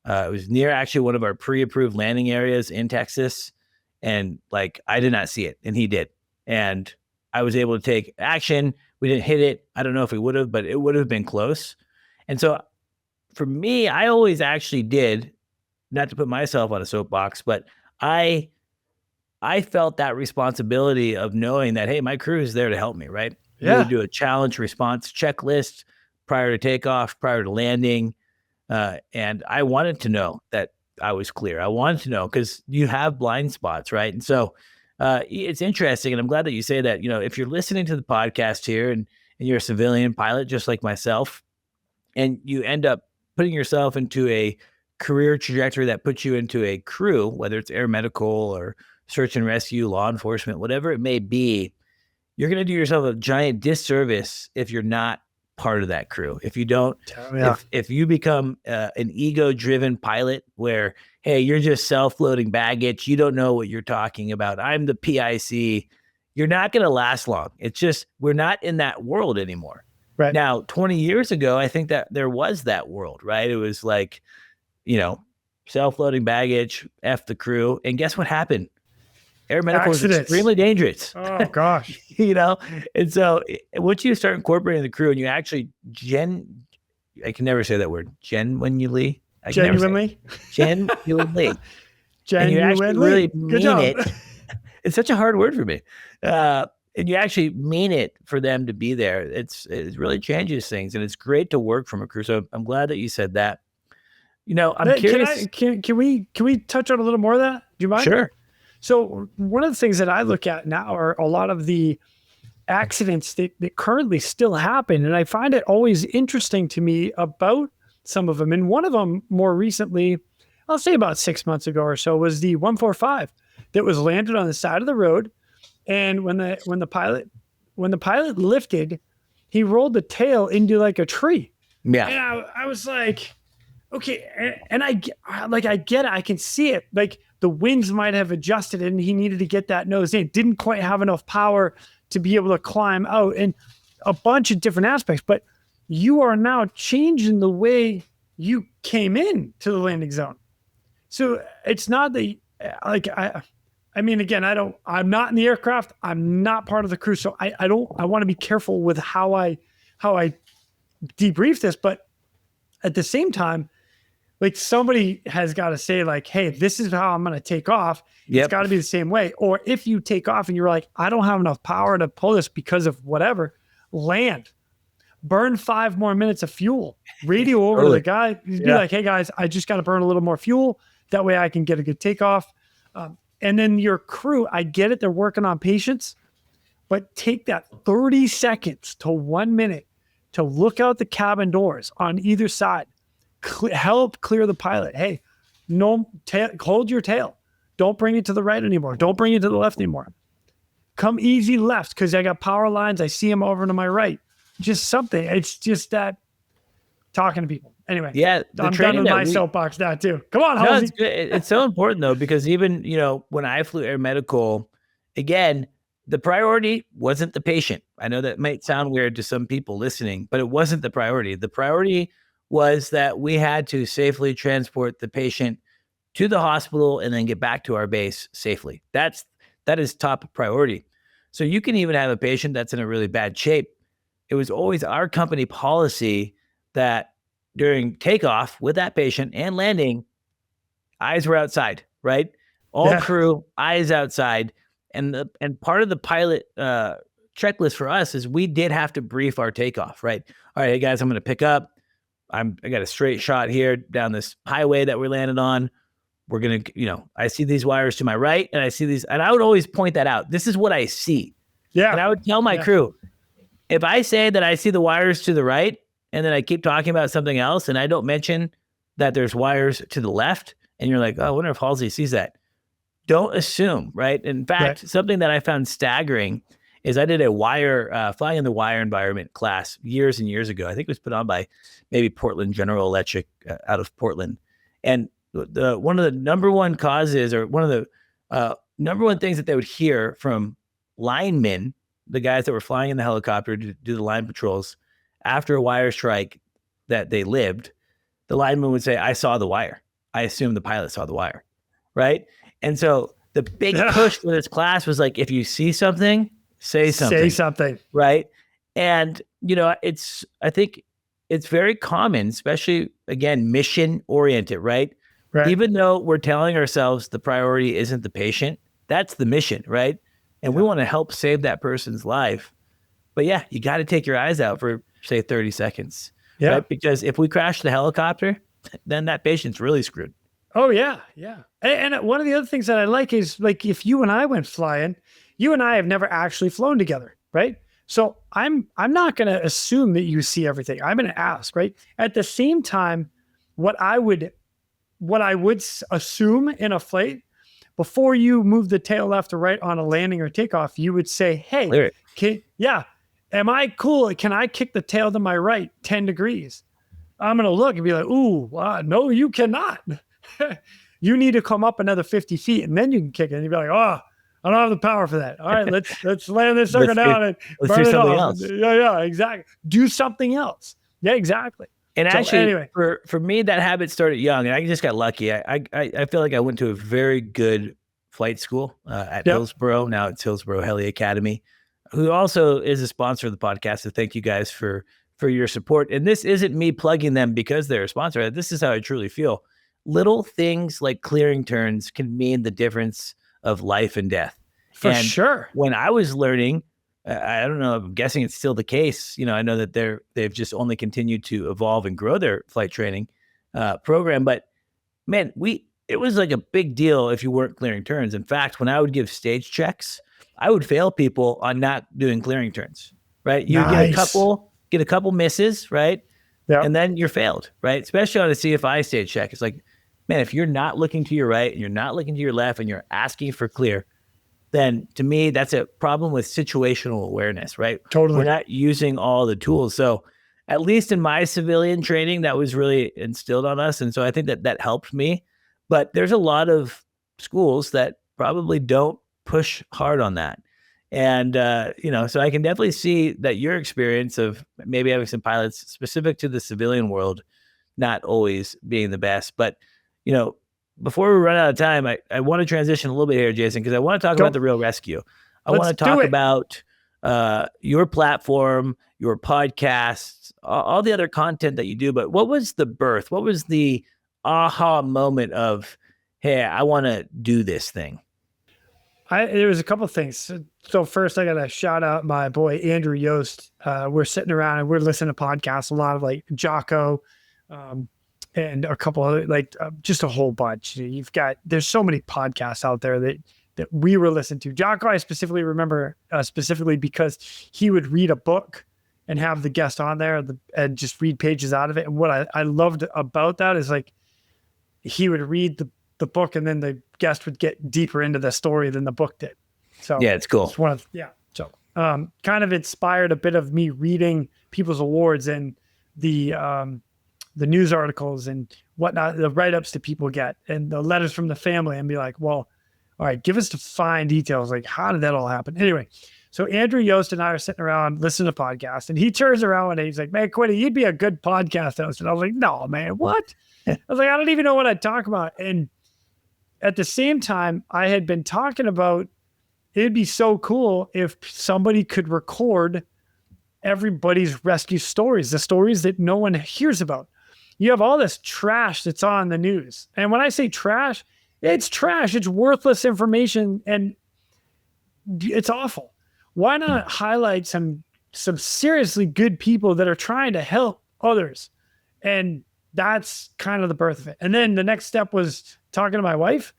It was near actually one of our pre-approved landing areas in Texas. And like, I did not see it and he did. And I was able to take action. We didn't hit it. I don't know if we would have, but it would have been close. And so for me, I always actually did, not to put myself on a soapbox, but I felt that responsibility of knowing that, hey, my crew is there to help me, right? Yeah. We would do a challenge response checklist prior to takeoff, prior to landing. And I wanted to know that I was clear. I wanted to know because you have blind spots, right? And so it's interesting. And I'm glad that you say that, if you're listening to the podcast here and you're a civilian pilot, just like myself, and you end up putting yourself into a career trajectory that puts you into a crew, whether it's air medical or search and rescue, law enforcement, whatever it may be, you're going to do yourself a giant disservice if you're not part of that crew. If you don't, if you become an ego-driven pilot where, hey, you're just self-loading baggage, you don't know what you're talking about, I'm the PIC, you're not going to last long. It's just, we're not in that world anymore. Right. Now, 20 years ago, I think that there was that world, right? It was like, self-loading baggage, F the crew. And guess what happened? Air medical is Accidents. extremely dangerous. Oh gosh. And so once you start incorporating the crew and you actually I can never say that word, genuinely. Genuinely. Genuinely. And you actually really mean it. It's such a hard word for me. And you actually mean it for them to be there. It really changes things, and it's great to work from a crew. So I'm glad that you said that. I'm curious. Can we touch on a little more of that? Do you mind? Sure. So one of the things that I look at now are a lot of the accidents that currently still happen. And I find it always interesting to me about some of them. And one of them more recently, I'll say about 6 months ago or so, was the 145 that was landed on the side of the road. And when the pilot lifted, he rolled the tail into like a tree. Yeah. And I was like, okay. And I get it. I can see it. Like the winds might have adjusted and he needed to get that nose in. Didn't quite have enough power to be able to climb out, and a bunch of different aspects. But you are now changing the way you came in to the landing zone. So it's not that I mean, again, I'm not in the aircraft. I'm not part of the crew. So I want to be careful with how I debrief this. But at the same time, like somebody has got to say like, hey, this is how I'm going to take off. Yep. It's got to be the same way. Or if you take off and you're like, I don't have enough power to pull this because of whatever, land, burn 5 more minutes of fuel, radio over to the guy, be like, hey guys, I just got to burn a little more fuel. That way I can get a good takeoff. And then your crew, I get it. They're working on patience, but take that 30 seconds to 1 minute to look out the cabin doors on either side. Help clear the pilot. Hey, hold your tail. Don't bring it to the right anymore. Don't bring it to the left anymore. Come easy left because I got power lines. I see them over to my right. Just something. It's just that talking to people. Anyway, yeah, I'm done with my soapbox now too. Come on, no, Halsey. it's so important though, because even, when I flew air medical, again, the priority wasn't the patient. I know that might sound weird to some people listening, but it wasn't the priority. The priority was that we had to safely transport the patient to the hospital and then get back to our base safely. That is top priority. So you can even have a patient that's in a really bad shape. It was always our company policy that during takeoff with that patient and landing, eyes were outside, right? All crew, eyes outside. And part of the pilot checklist for us is we did have to brief our takeoff, right? All right, hey guys, I'm going to pick up. I got a straight shot here down this highway that we landed on. We're going to, I see these wires to my right and I see these, and I would always point that out. This is what I see. Yeah. And I would tell my crew, if I say that I see the wires to the right, and then I keep talking about something else, and I don't mention that there's wires to the left, and you're like, oh, I wonder if Halsey sees that. Don't assume, right? In fact, something that I found staggering is I did a wire, flying in the wire environment class years and years ago. I think it was put on by maybe Portland General Electric out of Portland. And one of the number one causes, or one of the number one things that they would hear from linemen, the guys that were flying in the helicopter to do the line patrols, after a wire strike that they lived, the lineman would say, I saw the wire. I assume the pilot saw the wire, right? And so the big push for this class was like, if you see something, say something. Say something. Right? And, I think it's very common, especially, again, mission-oriented, right? Even though we're telling ourselves the priority isn't the patient, that's the mission, right? And we want to help save that person's life. But yeah, you got to take your eyes out for, say, 30 seconds. Yeah. Right? Because if we crash the helicopter, then that patient's really screwed. Oh, yeah. Yeah. And one of the other things that I like is, like, if you and I went flying, you and I have never actually flown together, right? So I'm not going to assume that you see everything. I'm going to ask, right? At the same time, what I would assume in a flight, before you move the tail left or right on a landing or takeoff, you would say, hey, am I cool? Can I kick the tail to my right 10 degrees? I'm going to look and be like, ooh, no, you cannot. You need to come up another 50 feet and then you can kick it. And you'd be like, oh, I don't have the power for that. All right, let's land this sucker down and burn it off. Yeah, exactly. Do something else. Yeah, exactly. And So, actually, anyway. for me, that habit started young, and I just got lucky. I feel like I went to a very good flight school at Hillsborough. Now it's Hillsborough Heli Academy, who also is a sponsor of the podcast. So thank you guys for your support. And this isn't me plugging them because they're a sponsor. This is how I truly feel. Little things like clearing turns can mean the difference of life and death. For sure. When I was learning, I don't know, I'm guessing it's still the case. I know that they've just only continued to evolve and grow their flight training program. But man, it was like a big deal if you weren't clearing turns. In fact, when I would give stage checks, I would fail people on not doing clearing turns, right? You get a couple misses, right? Yeah. And then you're failed, right? Especially on a CFI stage check. It's like, man, if you're not looking to your right and you're not looking to your left and you're asking for clear, then to me, that's a problem with situational awareness, right? Totally. We're not using all the tools. So at least in my civilian training, that was really instilled on us. And so I think that helped me. But there's a lot of schools that probably don't push hard on that. And, so I can definitely see that your experience of maybe having some pilots specific to the civilian world, not always being the best. But, before we run out of time, I want to transition a little bit here, Jason, because I want to talk about the Real ResQ. I want to talk about your platform, your podcasts, all the other content that you do. But what was the birth? What was the aha moment of, hey, I want to do this thing? There was a couple of things. So first, I got to shout out my boy, Andrew Yost. We're sitting around and we're listening to podcasts, a lot of like Jocko, and a couple of just a whole bunch. There's so many podcasts out there that we were listening to. Jocko, I specifically remember specifically because he would read a book and have the guest on there and just read pages out of it. And what I loved about that is like, he would read the book and then the guest would get deeper into the story than the book did. So yeah, it's cool. So kind of inspired a bit of me reading people's awards and the news articles and whatnot, the write-ups that people get and the letters from the family, and be like, well, all right, give us the fine details. Like, how did that all happen? Anyway, so Andrew Yost and I are sitting around listening to podcasts, and he turns around and he's like, man, Quinny, you'd be a good podcast host. And I was like, no, man, what? I was like, I don't even know what I'd talk about. And at the same time, I had been talking about, it'd be so cool if somebody could record everybody's rescue stories, the stories that no one hears about. You have all this trash that's on the news. And when I say trash, it's trash. It's worthless information and it's awful. Why not highlight some seriously good people that are trying to help others? And that's kind of the birth of it. And then the next step was talking to my wife,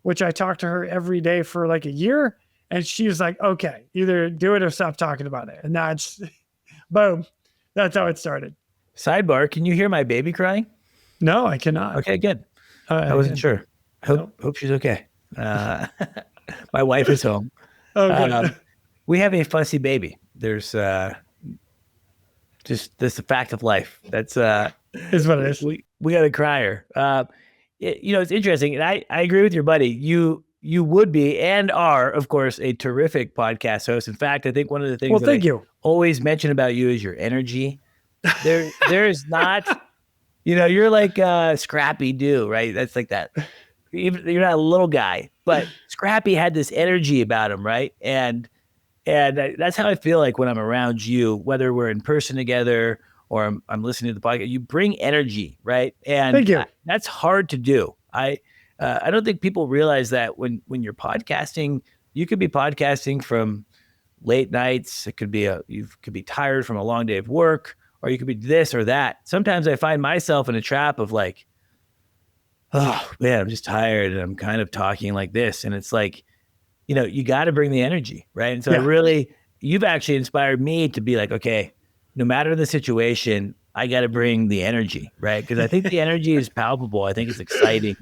which I talked to her every day for like a year. And she was like, okay, either do it or stop talking about it. And that's, boom, that's how it started. Sidebar, can you hear my baby crying? No, I cannot. Okay, good. I wasn't sure. Hope she's okay. My wife is home. Okay. We have a fussy baby. There's just this a fact of life. That's is what it is. We got to cry her. It's interesting, and I agree with your buddy. You would be and are, of course, a terrific podcast host. In fact, I think one of the things I always mention about you is your energy. There is not, you're like Scrappy Doo, right? That's like that. You're not a little guy, but Scrappy had this energy about him, right? And that's how I feel like when I'm around you, whether we're in person together or I'm listening to the podcast. You bring energy, right? And thank you. That's hard to do. I don't think people realize that when you're podcasting, you could be podcasting from late nights. It could be you could be tired from a long day of work, or you could be this or that. Sometimes I find myself in a trap of like, oh man, I'm just tired and I'm kind of talking like this. And it's like, you got to bring the energy, right? And so you've actually inspired me to be like, okay, no matter the situation, I got to bring the energy, right? Because I think the energy is palpable. I think it's exciting.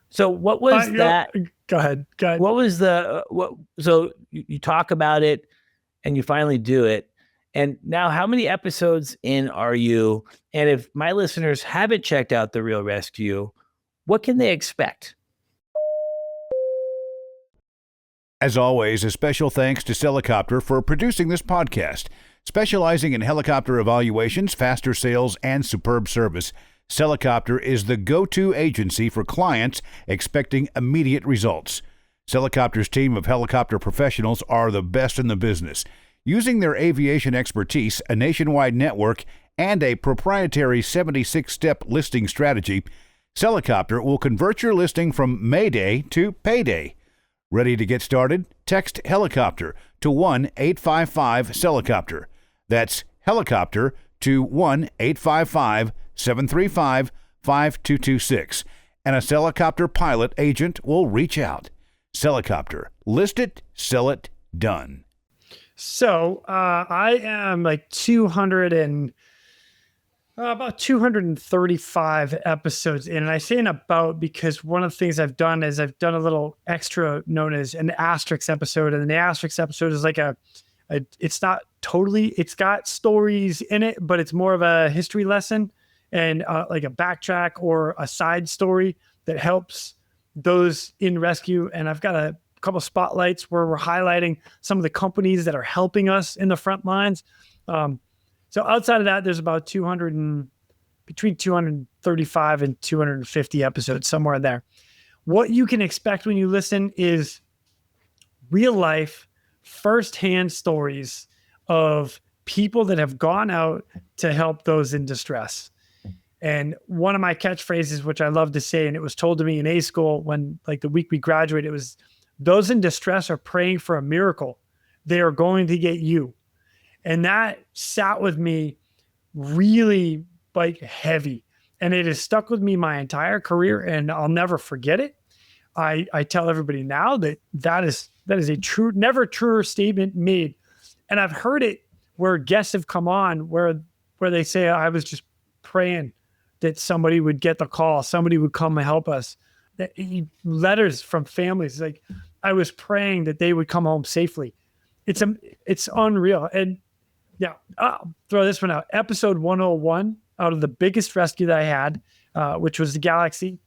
So what was that? Go ahead. What was so you talk about it and you finally do it. And now how many episodes in are you? And if my listeners haven't checked out The Real ResQ, what can they expect? As always, a special thanks to Celicopter for producing this podcast. Specializing in helicopter evaluations, faster sales, and superb service, Celicopter is the go-to agency for clients expecting immediate results. Celicopter's team of helicopter professionals are the best in the business. Using their aviation expertise, a nationwide network, and a proprietary 76-step listing strategy, Celicopter will convert your listing from Mayday to payday. Ready to get started? Text helicopter to 1-855-Celicopter. That's helicopter to 1-855-735-5226. And a Celicopter pilot agent will reach out. Celicopter. List it, sell it, done. So I am like about 235 episodes in. And I say an about because one of the things I've done is I've done a little extra known as an asterisk episode. And the asterisk episode is like it's not totally, it's got stories in it, but it's more of a history lesson and like a backtrack or a side story that helps those in rescue. And I've got a couple spotlights where we're highlighting some of the companies that are helping us in the front lines. So outside of that, there's about between 235 and 250 episodes, somewhere in there. What you can expect when you listen is real life, firsthand stories of people that have gone out to help those in distress. And one of my catchphrases, which I love to say, and it was told to me in A school when like the week we graduated, it was, those in distress are praying for a miracle. They are going to get you. And that sat with me really like heavy. And it has stuck with me my entire career and I'll never forget it. I tell everybody now that is a true, never truer statement made. And I've heard it where guests have come on where they say, I was just praying that somebody would get the call, somebody would come and help us. Letters from families, like I was praying that they would come home safely. It's unreal. And yeah, I'll throw this one out. Episode 101 out of the biggest rescue that I had, which was the Galaxy.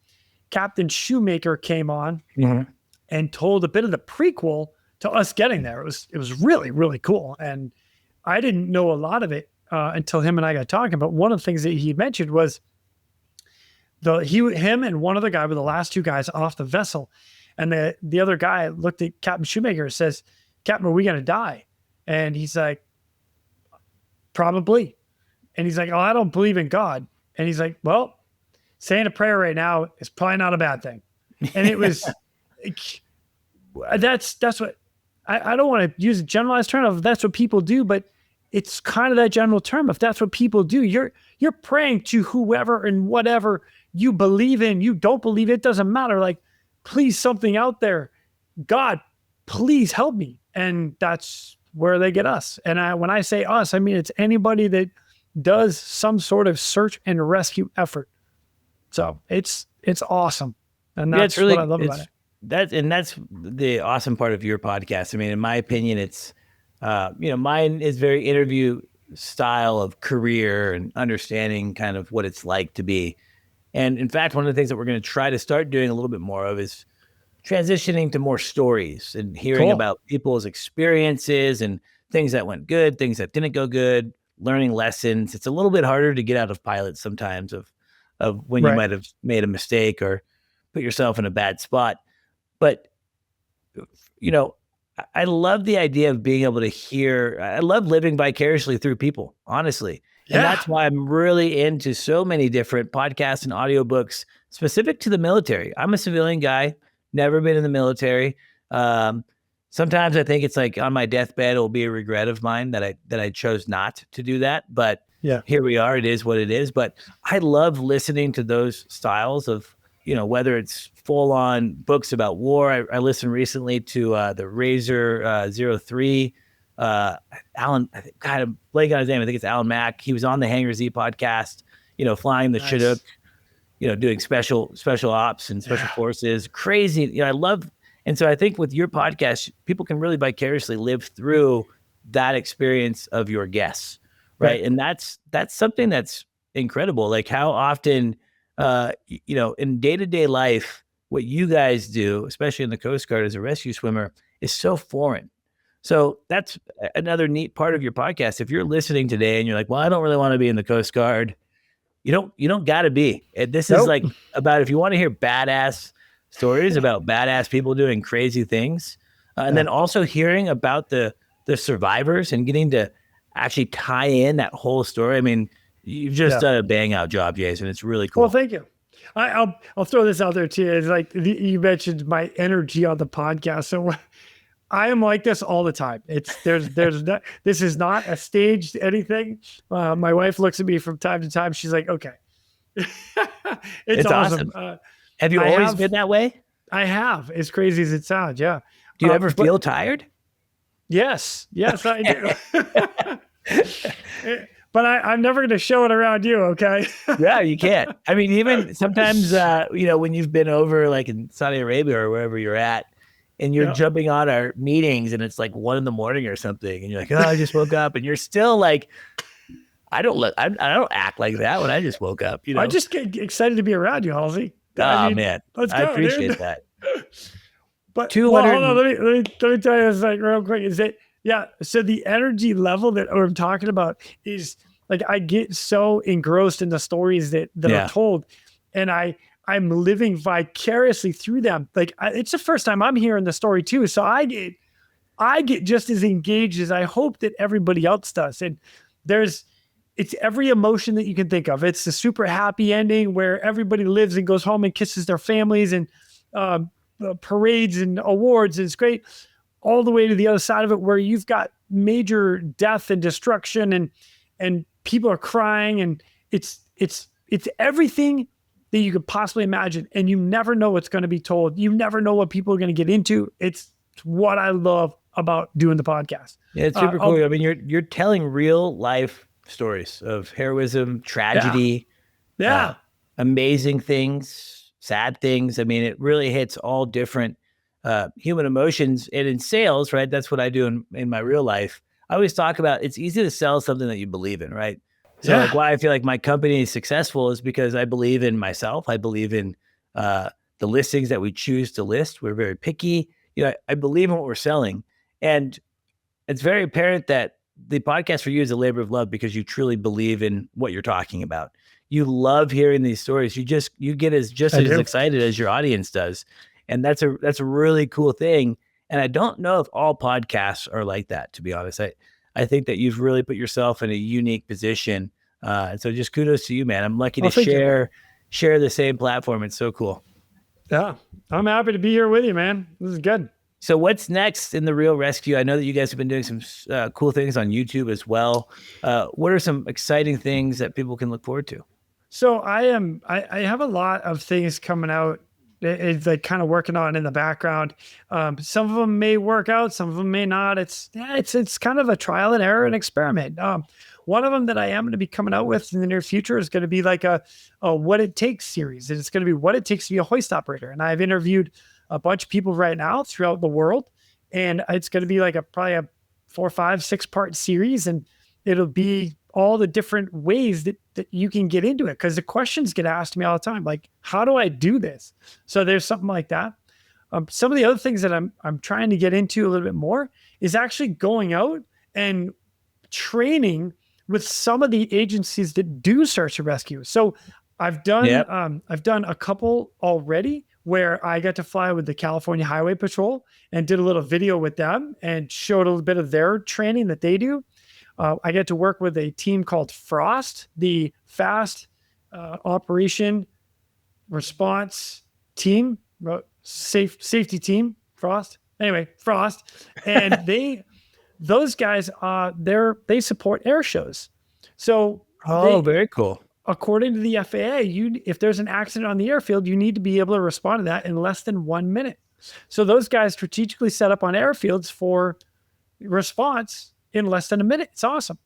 Captain Shoemaker came on and told a bit of the prequel to us getting there. It was really, really cool. And I didn't know a lot of it until him and I got talking. But one of the things that he mentioned was him and one other guy were the last two guys off the vessel. And the other guy looked at Captain Shoemaker and says, Captain, are we going to die? And he's like, probably. And he's like, oh, I don't believe in God. And he's like, well, saying a prayer right now is probably not a bad thing. And it was, that's what, I don't want to use a generalized term of that's what people do, but it's kind of that general term. If that's what people do, you're praying to whoever and whatever you believe in, you don't believe it, doesn't matter. Like, please, something out there, God, please help me. And that's where they get us. And when I say us, I mean, it's anybody that does some sort of search and rescue effort. So it's awesome. And that's really what I love about it. That's the awesome part of your podcast. I mean, in my opinion, it's, mine is very interview style of career and understanding kind of what it's like to be. And in fact, one of the things that we're going to try to start doing a little bit more of is transitioning to more stories and hearing about people's experiences and things that went good, things that didn't go good, learning lessons. It's a little bit harder to get out of pilots sometimes of when you might have made a mistake or put yourself in a bad spot. But, I love the idea of being able to hear. I love living vicariously through people, honestly. Yeah. And that's why I'm really into so many different podcasts and audiobooks specific to the military. I'm a civilian guy, never been in the military. Sometimes I think it's like on my deathbed, it'll be a regret of mine that I chose not to do that. But here we are. It is what it is. But I love listening to those styles of, whether it's full on books about war. I listened recently to the Razor 03. Alan, I think, kind of blanking on his name. I think it's Alan Mack. He was on the Hangar Z podcast, flying the Chinook, doing special ops and special forces. Crazy. I love. And so I think with your podcast, people can really vicariously live through that experience of your guests. Right. And that's something that's incredible. Like how often, in day-to-day life, what you guys do, especially in the Coast Guard as a rescue swimmer, is so foreign. So that's another neat part of your podcast. If you're listening today and you're like, well, I don't really want to be in the Coast Guard, you don't got to be. This is like about, if you want to hear badass stories about badass people doing crazy things, and then also hearing about the survivors and getting to actually tie in that whole story. I mean, you've just done a bang out job, Jason. It's really cool. Well, thank you. I'll throw this out there too. It's like you mentioned my energy on the podcast. So I am like this all the time. There's not, this is not a staged anything. My wife looks at me from time to time. She's like, okay. It's awesome. Have you always been that way? I have, as crazy as it sounds. Yeah. Do you ever feel tired? Yes, I do. But I'm never going to show it around you. Okay. Yeah, you can't. I mean, even sometimes, when you've been over like in Saudi Arabia or wherever you're at, and you're jumping on our meetings and it's like 1 a.m. or something. And you're like, oh, I just woke up. And you're still like, I don't act like that when I just woke up. I just get excited to be around you, Halsey. Man, let's go, I appreciate dude. that. But hold on, let me tell you this like real quick. Is that so the energy level that I'm talking about is like I get so engrossed in the stories that are told, and I'm living vicariously through them. Like it's the first time I'm hearing the story too. So I get just as engaged as I hope that everybody else does. And it's every emotion that you can think of. It's the super happy ending where everybody lives and goes home and kisses their families and parades and awards. And it's great. All the way to the other side of it where you've got major death and destruction and people are crying, and it's everything that you could possibly imagine. And you never know what's going to be told. You never know what people are going to get into. It's what I love about doing the podcast. Yeah, it's super cool. I mean, you're telling real life stories of heroism, tragedy, amazing things, sad things. I mean, it really hits all different human emotions. And in sales, right? That's what I do in my real life. I always talk about, it's easy to sell something that you believe in, right? So like why I feel like my company is successful is because I believe in myself. I believe in the listings that we choose to list. We're very picky. I believe in what we're selling. And it's very apparent that the podcast for you is a labor of love because you truly believe in what you're talking about. You love hearing these stories. You get as excited as your audience does. And that's a really cool thing. And I don't know if all podcasts are like that, to be honest. I think that you've really put yourself in a unique position. And so just kudos to you, man. I'm lucky to share the same platform. It's so cool. Yeah. I'm happy to be here with you, man. This is good. So what's next in the Real ResQ? I know that you guys have been doing some cool things on YouTube as well. What are some exciting things that people can look forward to? So I have a lot of things coming out. It's like kind of working on in the background. Some of them may work out, some of them may not. It's kind of a trial and error and experiment. One of them that I am going to be coming out with in the near future is going to be like a what it takes series. And it's going to be what it takes to be a hoist operator. And I've interviewed a bunch of people right now throughout the world. And it's going to be like probably a 4, 5, 6 part series. And it'll be all the different ways that you can get into it. Because the questions get asked to me all the time, like, how do I do this? So there's something like that. Some of the other things that I'm trying to get into a little bit more is actually going out and training with some of the agencies that do search and rescue. So I've done a couple already where I got to fly with the California Highway Patrol and did a little video with them and showed a little bit of their training that they do. I get to work with a team called Frost, the Fast Operation Response Team, safety team, Frost. Anyway, Frost, and those guys, they support air shows. So, very cool. According to the FAA, if there's an accident on the airfield, you need to be able to respond to that in less than 1 minute. So those guys strategically set up on airfields for response in less than a minute. It's awesome.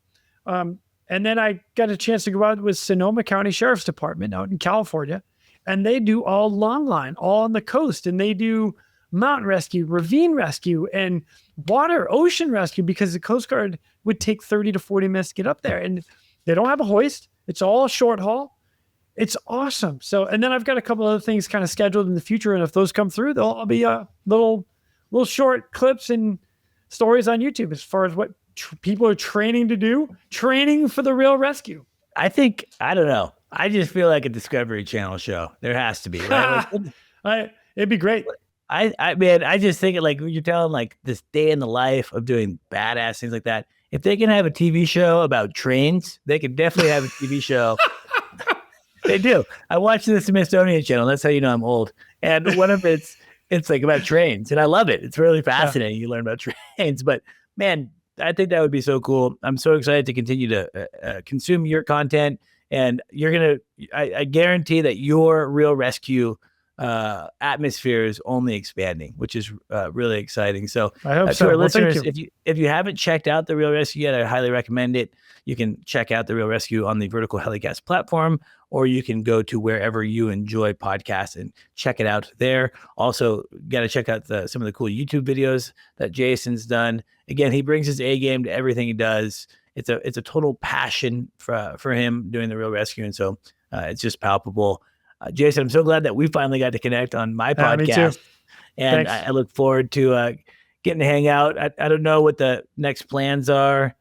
And then I got a chance to go out with Sonoma County Sheriff's Department out in California, and they do all long line, all on the coast, and they do mountain rescue, ravine rescue, and ocean rescue, because the Coast Guard would take 30 to 40 minutes to get up there, and they don't have a hoist. It's all short haul. It's awesome. So, and then I've got a couple other things kind of scheduled in the future, and if those come through, they'll all be little short clips and stories on YouTube as far as what people are training to do, training for the Real ResQ. I don't know. I just feel like a Discovery Channel show. There has to be, right? It'd be great. I just think like you're telling like this day in the life of doing badass things like that. If they can have a TV show about trains, they can definitely have a TV show. They do. I watch the Smithsonian Channel. That's how you know I'm old. And one of it's like about trains, and I love it. It's really fascinating. You learn about trains, but man, I think that would be so cool. I'm so excited to continue to consume your content, and I guarantee that your Real ResQ atmosphere is only expanding, which is really exciting. So I hope to our listeners, thank you. if you haven't checked out the Real ResQ yet, I highly recommend it. You can check out the Real ResQ on the Vertical Helicast platform, or you can go to wherever you enjoy podcasts and check it out there. Also, got to check out some of the cool YouTube videos that Jason's done. Again, he brings his A game to everything he does. It's a total passion for him doing the Real ResQ, and so it's just palpable. Jason, I'm so glad that we finally got to connect on my podcast. Me too. And I look forward to getting to hang out. I don't know what the next plans are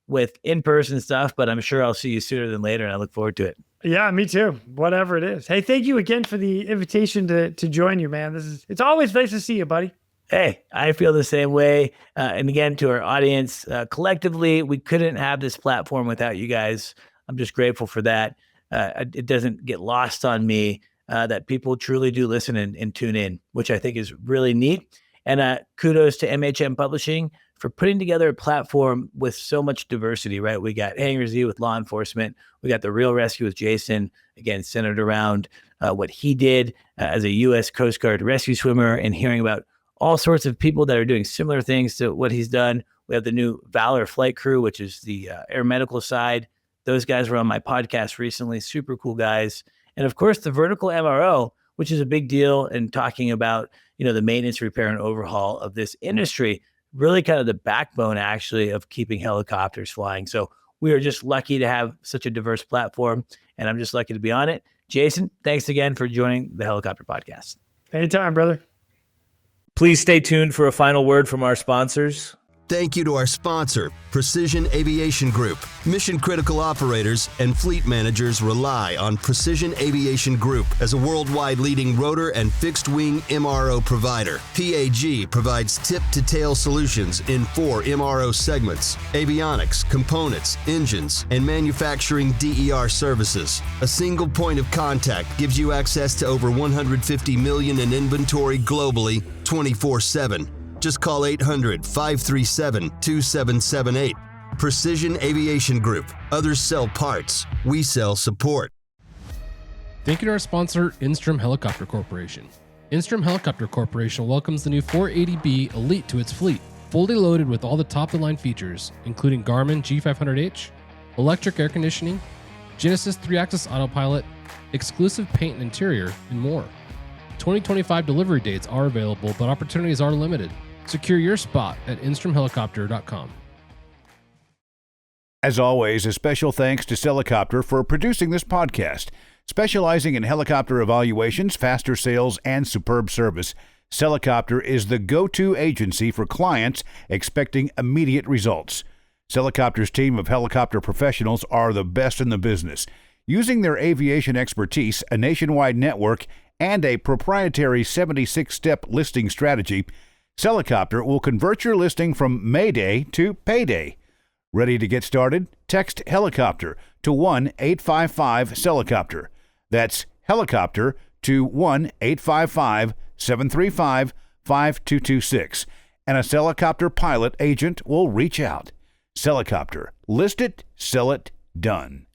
with in-person stuff, but I'm sure I'll see you sooner than later, and I look forward to it. Yeah, me too. Whatever it is. Hey, thank you again for the invitation to join you, man. It's always nice to see you, buddy. Hey, I feel the same way. And again, to our audience, collectively, we couldn't have this platform without you guys. I'm just grateful for that. It doesn't get lost on me that people truly do listen and tune in, which I think is really neat. And kudos to MHM Publishing for putting together a platform with so much diversity, right? We got Hangar Z with law enforcement. We got the Real ResQ with Jason, again, centered around what he did as a U.S. Coast Guard rescue swimmer, and hearing about all sorts of people that are doing similar things to what he's done. We have the new Valor flight crew, which is the air medical side. Those guys were on my podcast recently, super cool guys. And of course, the vertical MRO, which is a big deal, and talking about, the maintenance, repair, and overhaul of this industry, really kind of the backbone actually of keeping helicopters flying. So we are just lucky to have such a diverse platform, and I'm just lucky to be on it. Jason, thanks again for joining the Helicopter Podcast. Anytime, brother. Please stay tuned for a final word from our sponsors. Thank you to our sponsor, Precision Aviation Group. Mission-critical operators and fleet managers rely on Precision Aviation Group as a worldwide leading rotor and fixed-wing MRO provider. PAG provides tip-to-tail solutions in 4 MRO segments: avionics, components, engines, and manufacturing DER services. A single point of contact gives you access to over 150 million in inventory globally, 24/7. Just call 800-537-2778. Precision Aviation Group. Others sell parts. We sell support. Thank you to our sponsor, Instrom Helicopter Corporation. Instrom Helicopter Corporation welcomes the new 480B Elite to its fleet, fully loaded with all the top-of-the-line features, including Garmin G500H, electric air conditioning, Genesis 3-axis autopilot, exclusive paint and interior, and more. 2025 delivery dates are available, but opportunities are limited. Secure your spot at instromhelicopter.com. As always, a special thanks to Celicopter for producing this podcast. Specializing in helicopter evaluations, faster sales, and superb service, Celicopter is the go-to agency for clients expecting immediate results. Celicopter's team of helicopter professionals are the best in the business. Using their aviation expertise, a nationwide network, and a proprietary 76-step listing strategy, Celicopter will convert your listing from Mayday to payday. Ready to get started? Text helicopter to 1-855-Celicopter. That's helicopter to 1-855-735-5226. And a Celicopter pilot agent will reach out. Celicopter. List it, sell it, done.